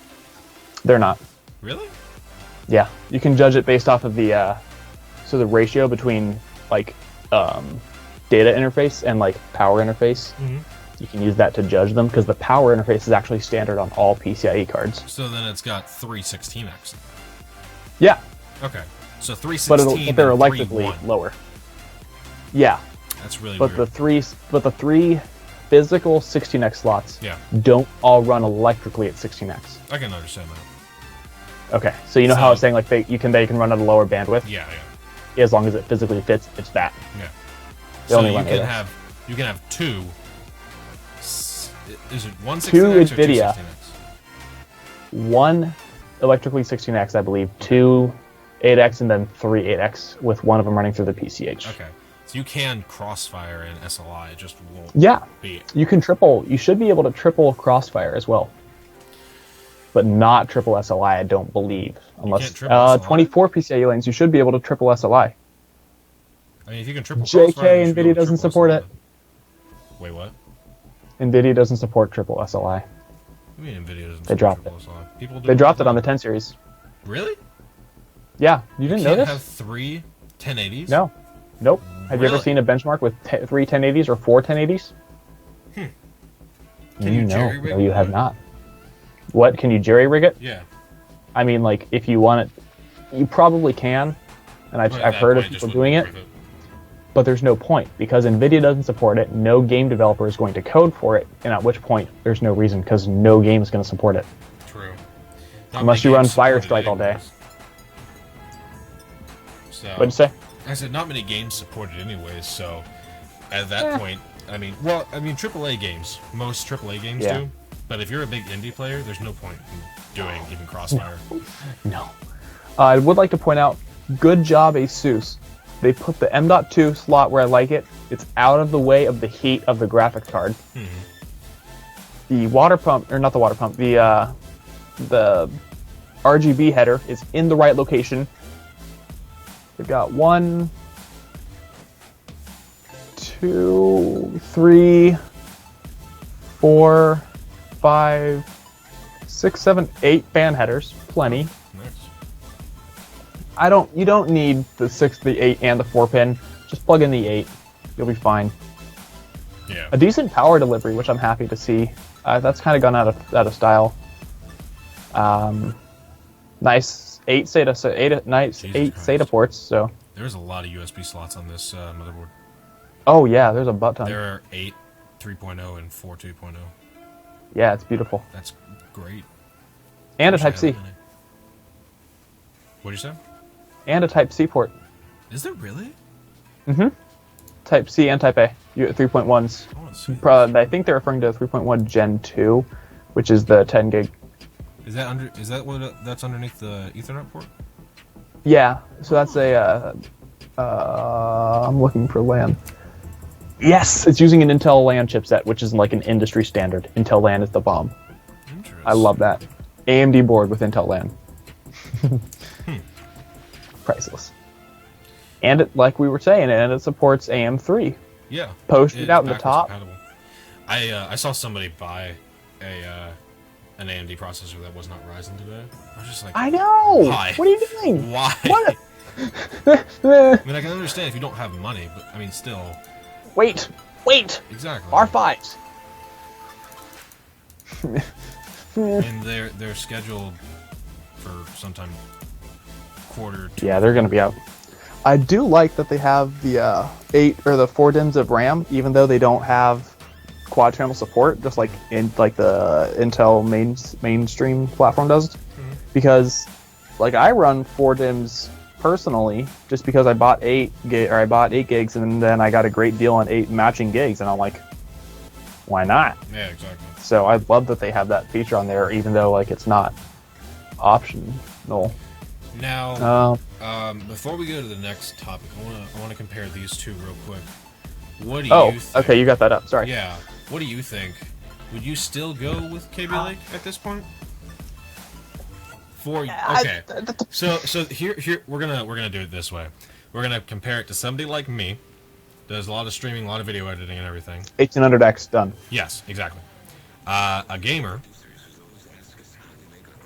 Speaker 1: They're not.
Speaker 2: Really?
Speaker 1: Yeah, you can judge it based off of the ratio between like data interface and like power interface.
Speaker 2: Mm-hmm.
Speaker 1: You can use that to judge them because the power interface is actually standard on all PCIe cards.
Speaker 2: So then it's got 3 16x.
Speaker 1: Yeah.
Speaker 2: Okay. So 3 16.
Speaker 1: But they're electrically lower. Yeah.
Speaker 2: That's really
Speaker 1: weird. But the 3 physical 16x slots don't all run electrically at 16x.
Speaker 2: I can understand that.
Speaker 1: Okay. So you know how I was saying like they can run at a lower bandwidth?
Speaker 2: Yeah.
Speaker 1: As long as it physically fits, it's that.
Speaker 2: Yeah.
Speaker 1: They
Speaker 2: so
Speaker 1: only
Speaker 2: you can have 2. Is it 1 16x
Speaker 1: 2
Speaker 2: or 2
Speaker 1: NVIDIA.
Speaker 2: 16x?
Speaker 1: 1 electrically 16x, I believe. 2 8x and then 3 8x with one of them running through the PCH.
Speaker 2: Okay. So you can crossfire in SLI, it just won't be.
Speaker 1: You can triple. You should be able to triple Crossfire as well. But not triple SLI, I don't believe. Unless 24 PCIe lanes, you should be able to triple SLI.
Speaker 2: I mean, if you can triple
Speaker 1: JK, NVIDIA doesn't support it.
Speaker 2: Wait, what?
Speaker 1: NVIDIA doesn't support triple SLI.
Speaker 2: What do you mean NVIDIA doesn't
Speaker 1: support
Speaker 2: triple SLI?
Speaker 1: They dropped it on the 10 series.
Speaker 2: Really?
Speaker 1: Yeah, you didn't know
Speaker 2: You
Speaker 1: this?
Speaker 2: have 3 1080s?
Speaker 1: No. Nope. Have you ever seen a benchmark with 3 1080s or 4 1080s?
Speaker 2: Can you jerry-rig?
Speaker 1: No, you have not. What? Can you jerry-rig it?
Speaker 2: Yeah.
Speaker 1: I mean, like, if you want it, you probably can, and I've heard of people doing it. But there's no point, because NVIDIA doesn't support it, no game developer is going to code for it, and at which point, there's no reason, because no game is going to support it.
Speaker 2: True.
Speaker 1: Unless you run Firestrike all day.
Speaker 2: So,
Speaker 1: What'd you say?
Speaker 2: I said not many games support it anyways, so at that point, AAA games, most AAA games do, but if you're a big indie player, there's no point in doing even Crossfire.
Speaker 1: No. I would like to point out, good job ASUS. They put the M.2 slot where I like it. It's out of the way of the heat of the graphics card. The water pump, or not the water pump, the RGB header is in the right location. They've got 1, 2, 3, 4, 5, 6, 7, 8 fan headers. Plenty. You don't need the 6, the 8, and the 4 pin. Just plug in the 8. You'll be fine.
Speaker 2: Yeah.
Speaker 1: A decent power delivery, which I'm happy to see. That's kind of gone out of style. Nice 8 SATA ports. So
Speaker 2: there's a lot of USB slots on this motherboard.
Speaker 1: Oh yeah, there's a butt ton.
Speaker 2: There are 8 3.0 and 4 2.0.
Speaker 1: Yeah, it's beautiful.
Speaker 2: That's great.
Speaker 1: And a Type-C.
Speaker 2: What'd you say?
Speaker 1: And a Type-C port.
Speaker 2: Is there really?
Speaker 1: Mm-hmm. Type-C and Type-A. 3.1s. I think they're referring to 3.1 Gen 2, which is the 10 gig.
Speaker 2: Is that what that's underneath the Ethernet port?
Speaker 1: Yeah. So that's a. I'm looking for LAN. Yes, it's using an Intel LAN chipset, which is like an industry standard. Intel LAN is the bomb.
Speaker 2: Interesting.
Speaker 1: I love that. AMD board with Intel LAN. Priceless. And it, like we were saying, and it supports AM3.
Speaker 2: Yeah.
Speaker 1: Posted out in the top.
Speaker 2: Compatible. I saw somebody buy an AMD processor that was not Ryzen today. I was just like,
Speaker 1: I know.
Speaker 2: Why?
Speaker 1: What are you doing?
Speaker 2: Why?
Speaker 1: What?
Speaker 2: I mean, I can understand if you don't have money, but I mean, still.
Speaker 1: Wait.
Speaker 2: Exactly.
Speaker 1: R5s.
Speaker 2: And they're scheduled for sometime quarter.
Speaker 1: Yeah, they're gonna be out. I do like that they have the 8 or the 4 DIMMs of RAM, even though they don't have quad channel support, just like in the Intel mainstream platform does. Mm-hmm. Because like I run 4 DIMMs personally, just because I bought 8 gigs, and then I got a great deal on 8 matching gigs, and I'm like, why not?
Speaker 2: Yeah, exactly.
Speaker 1: So I love that they have that feature on there, even though like it's not optional.
Speaker 2: Now, before we go to the next topic, I want to compare these two real quick. What do you think?
Speaker 1: Okay, you got that up. Sorry.
Speaker 2: Yeah. What do you think? Would you still go with KB Lake at this point? Okay. So here we're gonna do it this way. We're gonna compare it to somebody like me, does a lot of streaming, a lot of video editing, and everything.
Speaker 1: 1800X done.
Speaker 2: Yes, exactly. A gamer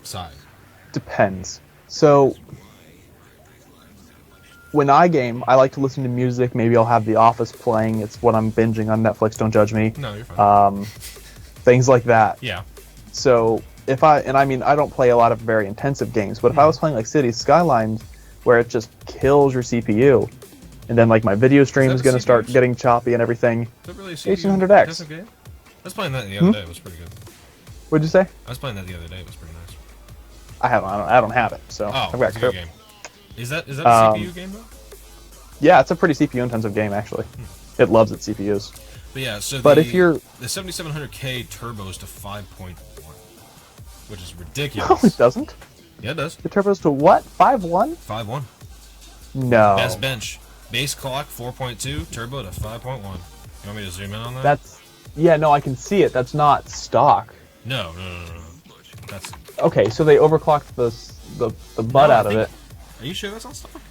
Speaker 2: side.
Speaker 1: Depends. So when I game, I like to listen to music. Maybe I'll have The Office playing. It's what I'm binging on Netflix. Don't judge me.
Speaker 2: No, you're fine.
Speaker 1: Things like that.
Speaker 2: Yeah.
Speaker 1: So I don't play a lot of very intensive games, but if I was playing like Cities Skylines, where it just kills your CPU, and then like my video stream is going to start getting choppy and everything.
Speaker 2: Is that really
Speaker 1: 1800X.
Speaker 2: Game? I was playing that the other day. It was pretty good.
Speaker 1: What'd you say?
Speaker 2: I was playing that the other day. It was pretty nice.
Speaker 1: I don't have it, so
Speaker 2: I've
Speaker 1: got
Speaker 2: it's a good game. Is that a CPU game though?
Speaker 1: Yeah, it's a pretty CPU intensive game actually. It loves its CPUs.
Speaker 2: But yeah, so
Speaker 1: if you're
Speaker 2: the 7700K turbos to 5.1, which is ridiculous.
Speaker 1: No, it doesn't.
Speaker 2: Yeah, it does.
Speaker 1: The turbos to what? 5.1?
Speaker 2: 5.1.
Speaker 1: No.
Speaker 2: Best bench. Base clock 4.2, turbo to 5.1. You want me to zoom in on that?
Speaker 1: No, I can see it. That's not stock.
Speaker 2: No. That's
Speaker 1: okay. So they overclocked the butt out of it.
Speaker 2: Are you sure that's not stock?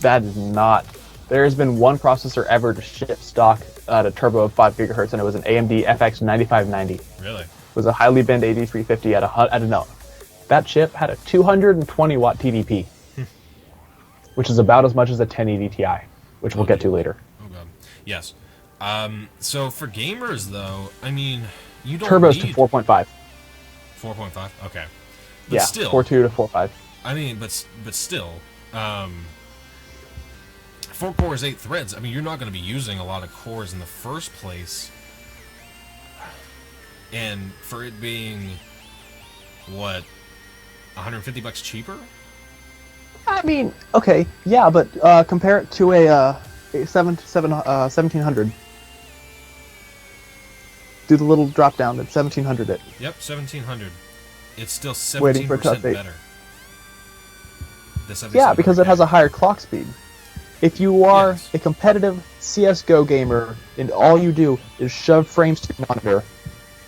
Speaker 1: That is not. There has been one processor ever to ship stock at a turbo of 5 gigahertz, and it was an AMD FX 9590.
Speaker 2: Really?
Speaker 1: It was a highly binned 8350 at a. I don't know. That chip had a 220 watt TDP. which is about as much as a 1080 Ti, which we'll get to later.
Speaker 2: Oh god, yes. So for gamers though, I mean, you don't
Speaker 1: turbos
Speaker 2: need...
Speaker 1: to 4.5.
Speaker 2: 4.5, okay. But
Speaker 1: yeah,
Speaker 2: still,
Speaker 1: 4.2 to 4.5.
Speaker 2: I mean, but still, 4 cores, 8 threads. I mean, you're not going to be using a lot of cores in the first place. And for it being, what, $150 cheaper?
Speaker 1: I mean, okay, yeah, but compare it to a 1700. Do the little drop down at 1700 it.
Speaker 2: Yep, 1700. It's still 17% better.
Speaker 1: Yeah, because it has a higher clock speed. If you are a competitive CSGO gamer and all you do is shove frames to your monitor,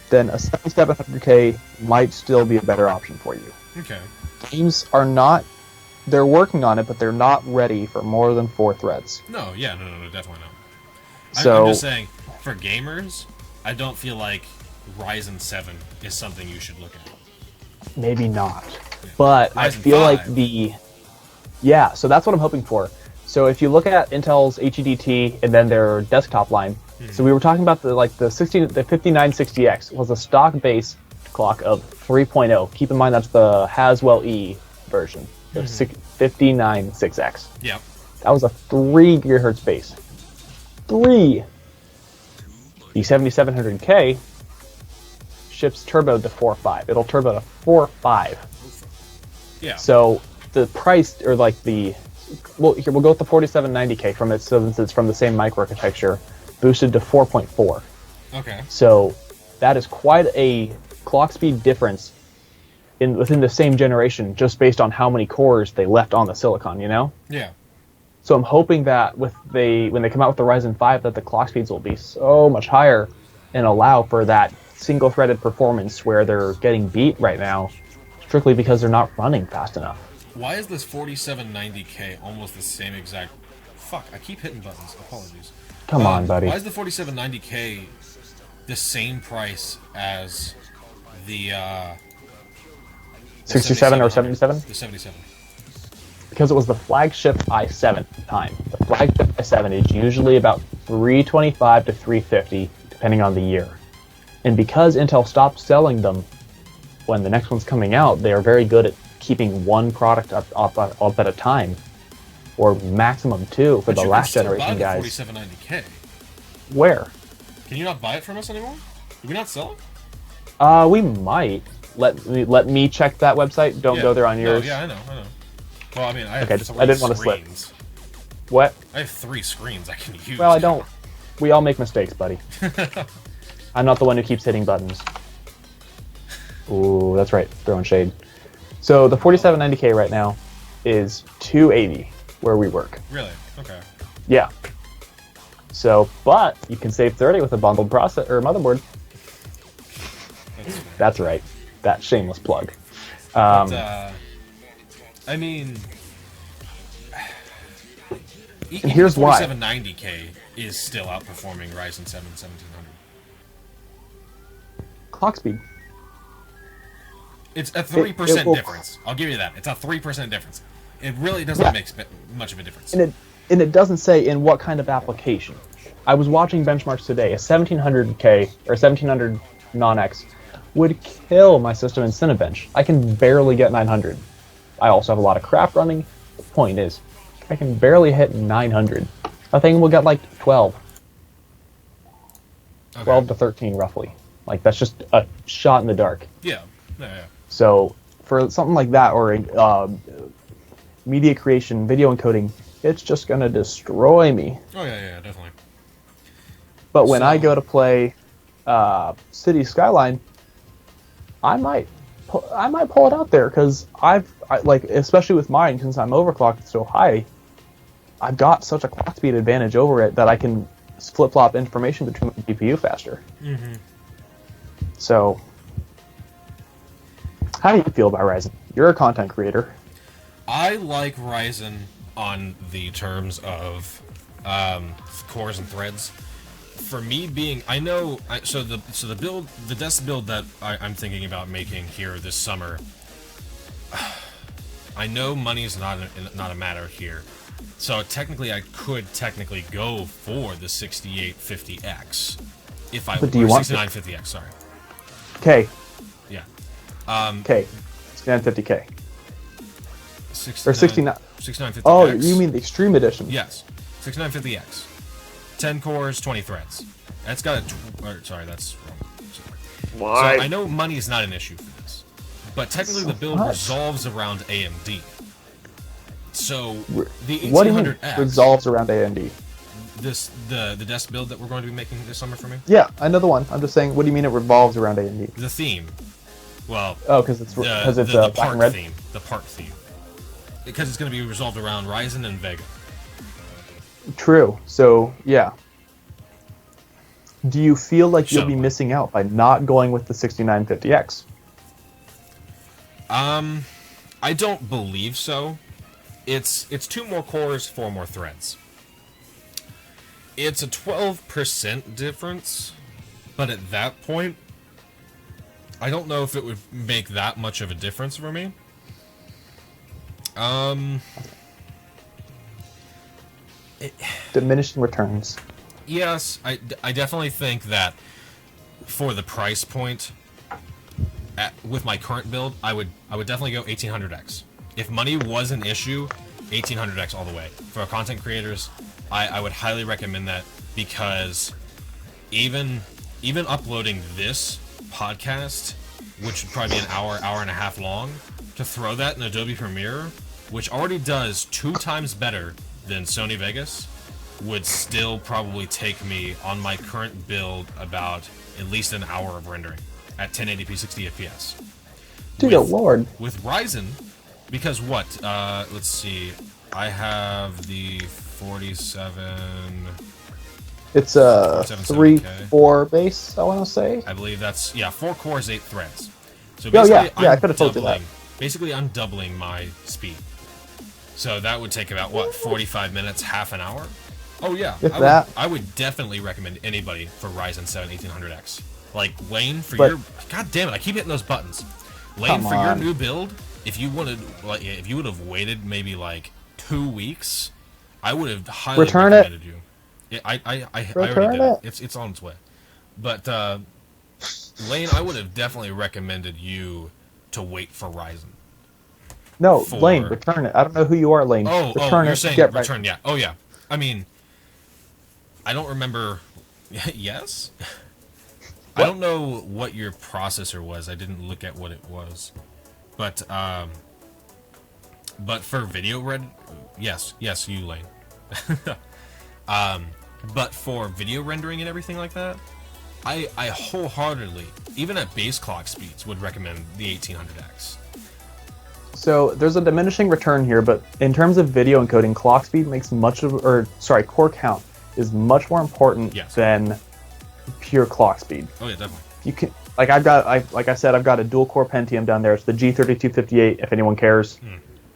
Speaker 1: then a 7700K might still be a better option for you.
Speaker 2: Okay.
Speaker 1: Games are not... They're working on it, but they're not ready for more than 4 threads.
Speaker 2: No, yeah, no, definitely not.
Speaker 1: So,
Speaker 2: I'm just saying, for gamers, I don't feel like Ryzen 7 is something you should look at.
Speaker 1: Maybe not. Yeah. But Ryzen I feel
Speaker 2: 5.
Speaker 1: like the... Yeah, so that's what I'm hoping for. So if you look at Intel's HEDT and then their desktop line, so we were talking about the 5960X was a stock base clock of 3.0. Keep in mind that's the Haswell E version, the 596X.
Speaker 2: Yeah.
Speaker 1: That was a 3 gigahertz base. 3. The 7700K ships turbo to 4.5. It'll turbo to 4.5.
Speaker 2: Yeah.
Speaker 1: So the price, or like the... Well, here we'll go with the 4790K from it, since it's from the same microarchitecture, boosted to 4.4.
Speaker 2: Okay.
Speaker 1: So that is quite a clock speed difference within the same generation, just based on how many cores they left on the silicon. You know?
Speaker 2: Yeah.
Speaker 1: So I'm hoping that when they come out with the Ryzen 5, that the clock speeds will be so much higher and allow for that single-threaded performance where they're getting beat right now, strictly because they're not running fast enough.
Speaker 2: Why is this 4790K almost the same exact... Fuck, I keep hitting buttons. Apologies.
Speaker 1: Come on, buddy.
Speaker 2: Why is the 4790K the same price as the
Speaker 1: 67 or 77?
Speaker 2: The 77.
Speaker 1: Because it was the flagship i7 at the time. The flagship i7 is usually about $325 to $350, depending on the year. And because Intel stopped selling them when the next one's coming out, they are very good at keeping one product up at a time, or maximum 2 for the last generation guys.
Speaker 2: But you can still buy the 4790K.
Speaker 1: Where?
Speaker 2: Can you not buy it from us anymore? Do we not sell it?
Speaker 1: We might. Let me check that website. Don't go there on yours.
Speaker 2: No, yeah, I know. Well, I mean, I have
Speaker 1: I didn't want to slip. What?
Speaker 2: I have 3 screens I can use.
Speaker 1: Well, I don't. We all make mistakes, buddy. I'm not the one who keeps hitting buttons. Ooh, that's right. Throwing shade. So the 4790K right now is $280 where we work.
Speaker 2: Really? Okay.
Speaker 1: Yeah. So, but you can save $30 with a bundled processor or motherboard. That's right. That shameless plug.
Speaker 2: I mean,
Speaker 1: and here's why.
Speaker 2: 4790K is still outperforming Ryzen 7 1700.
Speaker 1: Clock speed.
Speaker 2: It's a 3% difference. I'll give you that. It's a 3% difference. It really doesn't make much of a difference.
Speaker 1: And it doesn't say in what kind of application. I was watching benchmarks today. A 1700K or 1700 non-X would kill my system in Cinebench. I can barely get 900. I also have a lot of crap running. The point is, I can barely hit 900. I think we'll get like 12. Okay. 12 to 13 roughly. Like, that's just a shot in the dark.
Speaker 2: Yeah. Yeah.
Speaker 1: So for something like that, or media creation, video encoding, it's just going to destroy me.
Speaker 2: Oh, yeah, definitely.
Speaker 1: But when I go to play City Skyline, I might pull it out there, because like, especially with mine, since I'm overclocked so high, I've got such a clock speed advantage over it that I can flip-flop information between the GPU faster.
Speaker 2: Mm-hmm.
Speaker 1: So, how do you feel about Ryzen? You're a content creator.
Speaker 2: I like Ryzen on the terms of cores and threads. For me, the desk build that I'm thinking about making here this summer, I know money is not a matter here. So technically, I could go for the 6850X if I
Speaker 1: but do you want
Speaker 2: 6950X. Sorry.
Speaker 1: K.
Speaker 2: Yeah.
Speaker 1: K. 6950K.
Speaker 2: 69,
Speaker 1: or
Speaker 2: 6950X.
Speaker 1: Oh, you mean the Extreme Edition?
Speaker 2: Yes. 6950X. 10 cores, 20 threads. That's got sorry, that's wrong.
Speaker 1: Why?
Speaker 2: So I know money is not an issue for this, but technically the build resolves around AMD. So the 1800X
Speaker 1: what do you mean resolves around AMD?
Speaker 2: The desk build that we're going to be making this summer for me.
Speaker 1: Yeah, I know the one. I'm just saying, what do you mean it revolves around AMD?
Speaker 2: The theme. Well.
Speaker 1: Oh, because it's
Speaker 2: the
Speaker 1: black and red
Speaker 2: theme. The part theme. Because it's going to be resolved around Ryzen and Vega.
Speaker 1: True. So yeah. Do you feel like you'll be missing out by not going with the 6950X?
Speaker 2: I don't believe so. It's 2 more cores, 4 more threads. It's a 12% difference, but at that point, I don't know if it would make that much of a difference for me.
Speaker 1: Diminishing returns.
Speaker 2: Yes, I definitely think that for the price point, with my current build, I would definitely go 1800X. If money was an issue, 1800X all the way. For content creators, I would highly recommend that, because even uploading this podcast, which would probably be an hour and a half long, to throw that in Adobe Premiere, which already does 2 times better than Sony Vegas, would still probably take me on my current build about at least an hour of rendering at 1080p 60 FPS.
Speaker 1: Dear Lord.
Speaker 2: With Ryzen, because what? Let's see. I have the 47.
Speaker 1: It's a 3-4 base, I want to say.
Speaker 2: I believe that's 4 cores, 8 threads. So
Speaker 1: basically, I could have told you that.
Speaker 2: Basically, I'm doubling my speed. So that would take about, what, 45 minutes, half an hour? Oh, yeah. I would definitely recommend anybody for Ryzen 7 1800X. Like, Lane, for your... God damn it, I keep hitting those buttons. Lane, for your new build, if you would have waited maybe, like, 2 weeks, I would have highly recommended you. I already did it. It's on its way. But, Lane, I would have definitely recommended you to wait for Ryzen.
Speaker 1: No, Lane, return it. I don't know who you are, Lane.
Speaker 2: You're saying return, yeah. Oh, yeah. I mean, I don't remember... Yes? What? I don't know what your processor was. I didn't look at what it was. But for video yes, you, Lane. But for video rendering and everything like that, I wholeheartedly, even at base clock speeds, would recommend the 1800X.
Speaker 1: So there's a diminishing return here, but in terms of video encoding, clock speed makes core count is much more important than pure clock speed.
Speaker 2: Oh yeah, definitely.
Speaker 1: You can like I said, I've got a dual core Pentium down there. It's the G3258. If anyone cares,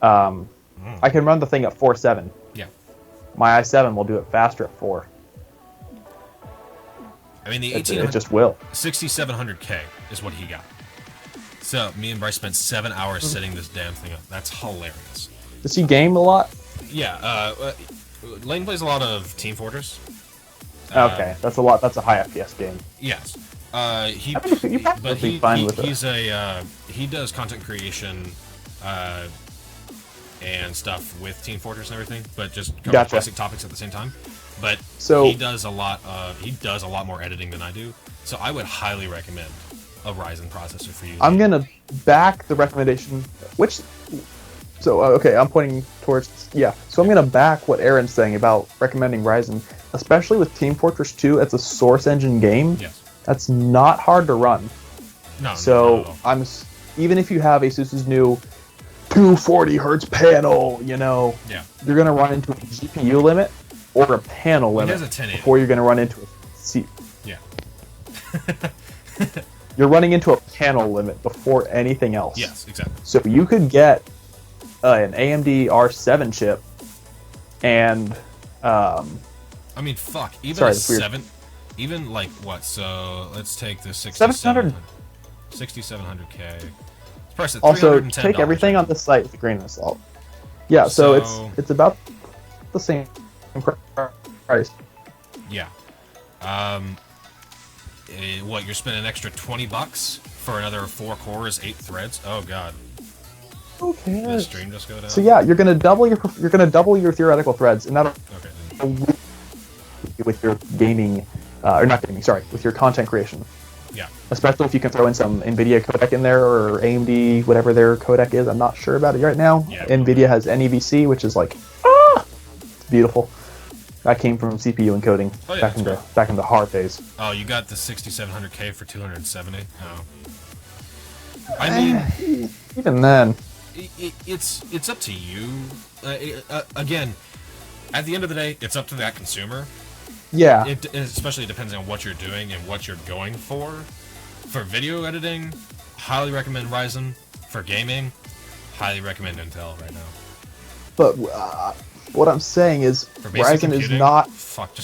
Speaker 1: I can run the thing at 4.7.
Speaker 2: Yeah.
Speaker 1: My i7 will do it faster at 4.
Speaker 2: I mean, the
Speaker 1: it just will.
Speaker 2: 6700K is what he got. So me and Bryce spent 7 hours setting this damn thing up. That's hilarious.
Speaker 1: Does he game a lot?
Speaker 2: Yeah. Lane plays a lot of Team Fortress.
Speaker 1: Okay, that's a lot. That's a high FPS game.
Speaker 2: Yes. He does content creation and stuff with Team Fortress and everything, but just cover classic topics at the same time. But he does a lot more editing than I do. So I would highly recommend a Ryzen processor for you.
Speaker 1: I'm gonna back the recommendation. I'm pointing towards So I'm gonna back what Aaron's saying about recommending Ryzen, especially with Team Fortress 2. It's a source engine game.
Speaker 2: Yes.
Speaker 1: That's not hard to run.
Speaker 2: No.
Speaker 1: So even if you have ASUS's new 240 hertz panel, you're gonna run into a GPU limit or a panel limit before you're gonna run into a seat.
Speaker 2: Yeah.
Speaker 1: You're running into a panel limit before anything else.
Speaker 2: Yes, exactly.
Speaker 1: So you could get an AMD R7 chip, and
Speaker 2: even a 7, even like what? So let's take the 6700K. It's Price at
Speaker 1: Also,
Speaker 2: $310.
Speaker 1: take everything on this site with a grain of salt. Yeah, so it's about the same price.
Speaker 2: Yeah. What, you're spending an extra $20 for another 4 cores, 8 threads? Oh god.
Speaker 1: Who cares?
Speaker 2: Did the stream just go down?
Speaker 1: So yeah, you're gonna double your theoretical threads, and that'll with your gaming, or not gaming, sorry, with your content creation.
Speaker 2: Yeah.
Speaker 1: Especially if you can throw in some NVIDIA codec in there, or AMD, whatever their codec is. I'm not sure about it right now.
Speaker 2: Yeah,
Speaker 1: NVIDIA has NEVC, which is like, it's beautiful. That came from CPU encoding back in the hard days.
Speaker 2: Oh, you got the 6700K for 270? Oh. I mean,
Speaker 1: even then,
Speaker 2: it's up to you. Again, at the end of the day, it's up to that consumer.
Speaker 1: Yeah.
Speaker 2: It especially depends on what you're doing and what you're going for. For video editing, highly recommend Ryzen. For gaming, highly recommend Intel right now.
Speaker 1: But what I'm saying is, Ryzen is not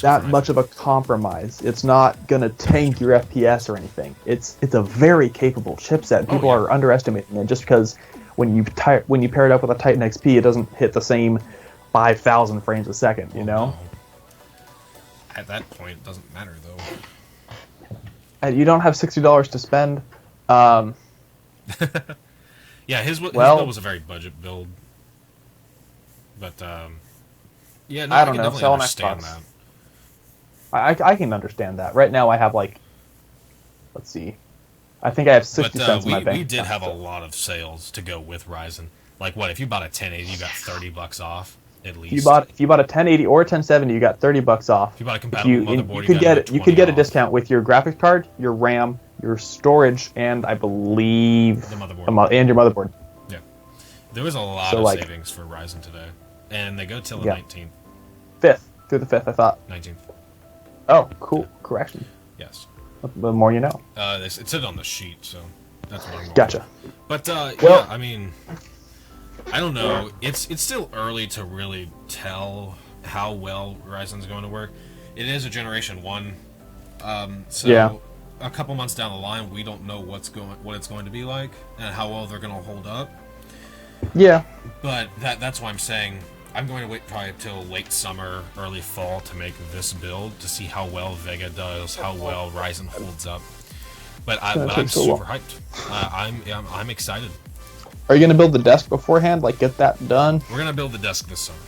Speaker 1: that much of a compromise. It's not gonna tank your FPS or anything. It's a very capable chipset. People are underestimating it just because when you pair it up with a Titan XP, it doesn't hit the same 5,000 frames a second. You know.
Speaker 2: No. At that point, it doesn't matter though.
Speaker 1: And you don't have $60 to spend.
Speaker 2: Yeah, his build was a very budget build. But yeah, no,
Speaker 1: I don't know.
Speaker 2: Definitely understand that.
Speaker 1: I can understand that. Right now, I have like, let's see, I think I have 60 cents in my bank.
Speaker 2: We did have a lot of sales to go with Ryzen. Like what? If you bought a 1080, you got $30 off at least.
Speaker 1: If you bought a 1080 or a 1070, you got $30 off.
Speaker 2: If you bought a compatible motherboard,
Speaker 1: you could get a discount with your graphics card, your RAM, your storage, and I believe
Speaker 2: the motherboard
Speaker 1: and your motherboard.
Speaker 2: Yeah, there was a lot of savings for Ryzen today, and they go till the 19th.
Speaker 1: 5th through the 5th, I thought.
Speaker 2: 19th.
Speaker 1: Oh, cool. Correction.
Speaker 2: Yes.
Speaker 1: The more you know.
Speaker 2: It said on the sheet, so that's what I'm going
Speaker 1: Gotcha.
Speaker 2: But yeah, I mean, I don't know. It's still early to really tell how well Ryzen's going to work. It is a Generation 1, so a couple months down the line, we don't know what it's going to be like and how well they're going to hold up.
Speaker 1: Yeah.
Speaker 2: But that's why I'm saying I'm going to wait probably till late summer, early fall to make this build to see how well Vega does, how well Ryzen holds up. But I'm super hyped. I'm excited.
Speaker 1: Are you going to build the desk beforehand? Like, get that done?
Speaker 2: We're going to build the desk this summer.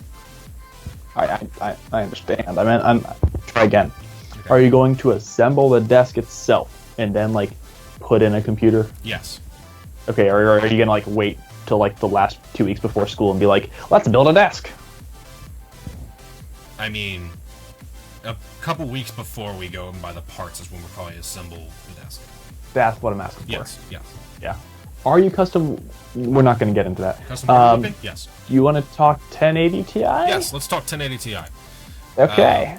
Speaker 1: I understand. I'm try again.
Speaker 2: Okay.
Speaker 1: Are you going to assemble the desk itself and then, like, put in a computer?
Speaker 2: Yes. Okay,
Speaker 1: or are you going to, like, wait till, like, the last 2 weeks before school and be like, let's build a desk?
Speaker 2: I mean, a couple weeks before we go and buy the parts is when we'll probably assemble the desk.
Speaker 1: That's what I'm asking for.
Speaker 2: Yes.
Speaker 1: Yeah. Are you custom? We're not going to get into that.
Speaker 2: Custom yes.
Speaker 1: Do you want to talk 1080 Ti?
Speaker 2: Yes, let's talk 1080 Ti.
Speaker 1: Okay.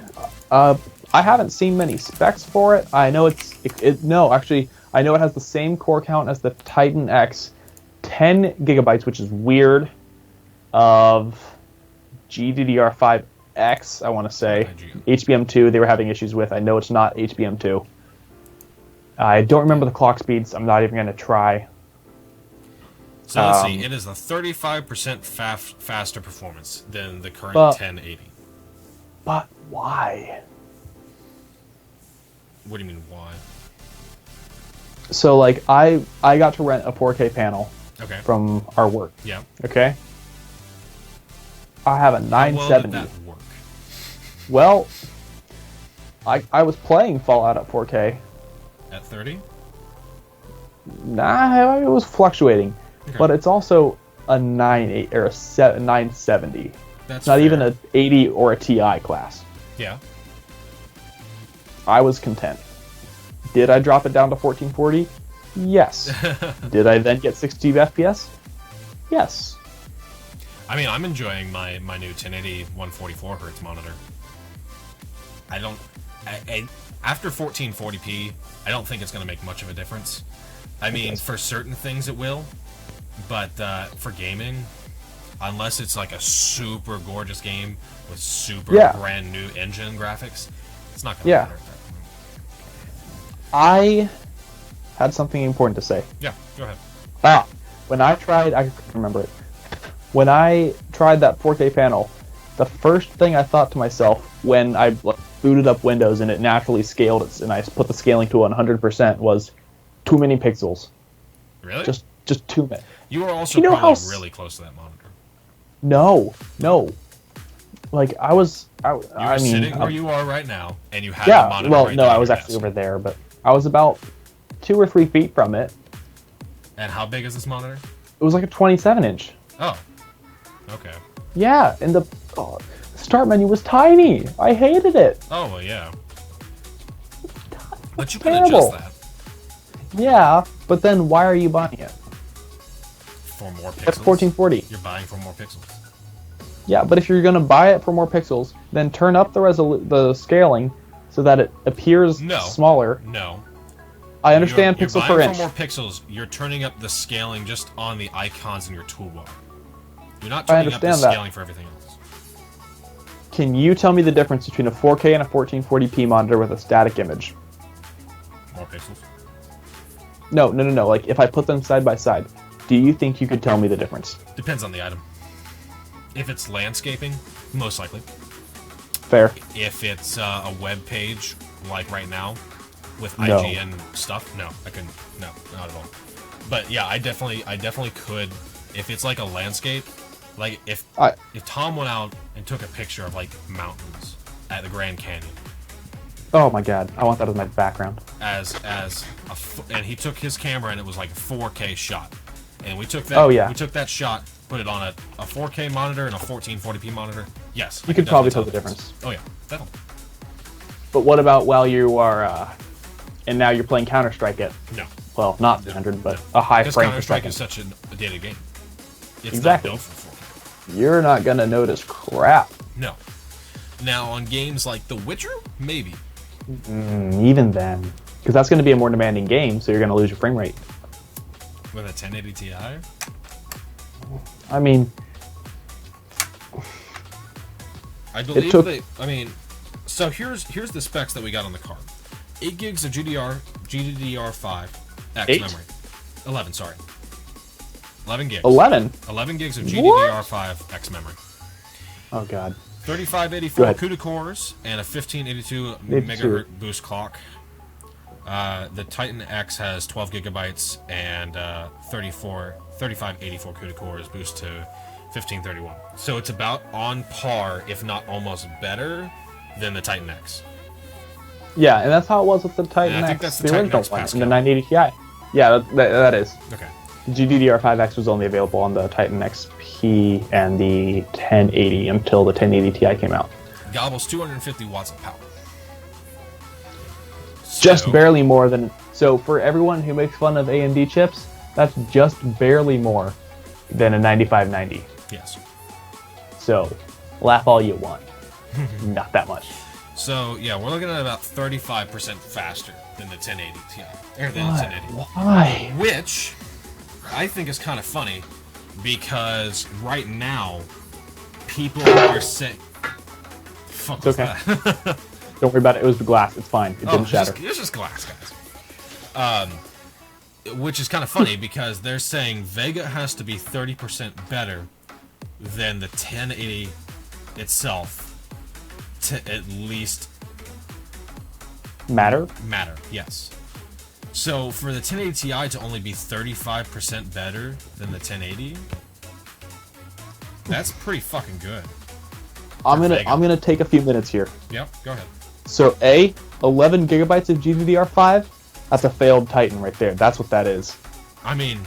Speaker 1: I haven't seen many specs for it. I know I know it has the same core count as the Titan X, 10 gigabytes, which is weird, of GDDR5X, I want to say. HBM2 they were having issues with. I know it's not HBM2. I don't remember the clock speeds. I'm not even going to try.
Speaker 2: So let's see. It is a 35% faster performance than the current 1080.
Speaker 1: But why?
Speaker 2: What do you mean, why?
Speaker 1: So, like, I got to rent a 4K panel from our work.
Speaker 2: Yeah.
Speaker 1: Okay? I have a 970.
Speaker 2: How well did that work?
Speaker 1: Well, I was playing Fallout at 4K.
Speaker 2: At 30?
Speaker 1: Nah, it was fluctuating. Okay. But it's also a 980 or a 970.
Speaker 2: That's
Speaker 1: not
Speaker 2: fair.
Speaker 1: Even an 80 or a TI class.
Speaker 2: Yeah.
Speaker 1: I was content. Did I drop it down to 1440? Yes. Did I then get 60 FPS? Yes.
Speaker 2: I mean, I'm enjoying my new 1080 144 Hz monitor. After 1440p, I don't think it's going to make much of a difference. I mean, for certain things it will, but for gaming, unless it's like a super gorgeous game with super brand new engine graphics, it's not going to matter at that point.
Speaker 1: I had something important to say.
Speaker 2: Yeah, go ahead.
Speaker 1: When I can remember it. When I tried that 4K panel, the first thing I thought to myself when I booted up Windows and it naturally scaled it, and I put the scaling to 100% was too many pixels.
Speaker 2: Really?
Speaker 1: Just too many.
Speaker 2: You were also probably really close to that monitor.
Speaker 1: No. Like I mean,
Speaker 2: sitting where you are right now, and you had
Speaker 1: the
Speaker 2: monitor.
Speaker 1: Well,
Speaker 2: right
Speaker 1: no, I was actually over there, but I was about 2 or 3 feet from it.
Speaker 2: And how big is this monitor?
Speaker 1: It was like a 27-inch.
Speaker 2: Oh. Okay.
Speaker 1: Yeah, and the start menu was tiny. I hated it.
Speaker 2: Oh, well, yeah. But you can adjust that.
Speaker 1: Yeah, but then why are you buying it?
Speaker 2: For more pixels?
Speaker 1: That's 1440.
Speaker 2: You're buying for more pixels.
Speaker 1: Yeah, but if you're going to buy it for more pixels, then turn up the scaling so that it appears smaller.
Speaker 2: No.
Speaker 1: I understand pixel per inch.
Speaker 2: For more pixels, you're turning up the scaling just on the icons in your toolbar. You're not turning up the scaling for everything else.
Speaker 1: Can you tell me the difference between a 4K and a 1440p monitor with a static image?
Speaker 2: More pixels?
Speaker 1: No. Like, if I put them side by side, do you think you could tell me the difference?
Speaker 2: Depends on the item. If it's landscaping, most likely.
Speaker 1: Fair.
Speaker 2: If it's a web page, like right now, with IGN stuff, no, I couldn't. No, not at all. But yeah, I definitely could. If it's like a landscape, like if Tom went out and took a picture of like mountains at the Grand Canyon.
Speaker 1: Oh my God, I want that as my background.
Speaker 2: And he took his camera and it was like a 4K shot, and we took that. We took that shot, put it on a 4K monitor and a 1440p monitor. Yes,
Speaker 1: you could probably tell the difference.
Speaker 2: Oh yeah, definitely.
Speaker 1: But what about while you are, and now you're playing Counter-Strike at?
Speaker 2: No.
Speaker 1: Well, not 300, but a high frame per second.
Speaker 2: Counter-Strike is such a dated game. It's
Speaker 1: exactly.
Speaker 2: Not built for 4K.
Speaker 1: You're not gonna notice crap.
Speaker 2: No. Now on games like The Witcher, maybe.
Speaker 1: Even then, because that's going to be a more demanding game, so you're going to lose your frame rate.
Speaker 2: With a 1080 Ti?
Speaker 1: I mean,
Speaker 2: I believe so here's the specs that we got on the card. 8 gigs of GDDR5 X memory. 11, sorry. 11 gigs.
Speaker 1: 11?
Speaker 2: 11 gigs of GDDR5 X memory.
Speaker 1: Oh God.
Speaker 2: 3584 CUDA cores and a 1582 megahertz boost clock. The Titan X has 12 gigabytes and 3584 CUDA cores boost to 1531. So it's about on par, if not almost better, than the Titan X.
Speaker 1: Yeah, and that's how it was with the Titan X.
Speaker 2: I think that's the Titan X
Speaker 1: one, and the 980 Ti. Yeah, that is.
Speaker 2: Okay.
Speaker 1: GDDR5X was only available on the Titan XP and the 1080 until the 1080 Ti came out.
Speaker 2: Gobbles 250 watts of power.
Speaker 1: Just barely more than... So for everyone who makes fun of AMD chips, that's just barely more than a 9590.
Speaker 2: Yes.
Speaker 1: So, laugh all you want. Not that much.
Speaker 2: So, yeah, we're looking at about 35% faster than the 1080 Ti. Or than the 1080.
Speaker 1: Why?
Speaker 2: Which I think is kind of funny, because right now, people are saying... Fuck
Speaker 1: it's okay. That? Don't worry about it. It was the glass. It's fine. It didn't shatter.
Speaker 2: It's just glass, guys. Which is kind of funny, because they're saying Vega has to be 30% better than the 1080 itself to at least...
Speaker 1: Matter,
Speaker 2: yes. So for the 1080 Ti to only be 35% better than the 1080, that's pretty fucking good.
Speaker 1: I'm gonna take a few minutes here.
Speaker 2: Yep, go ahead.
Speaker 1: So 11 gigabytes of GDDR5, that's a failed Titan right there. That's what that is.
Speaker 2: I mean,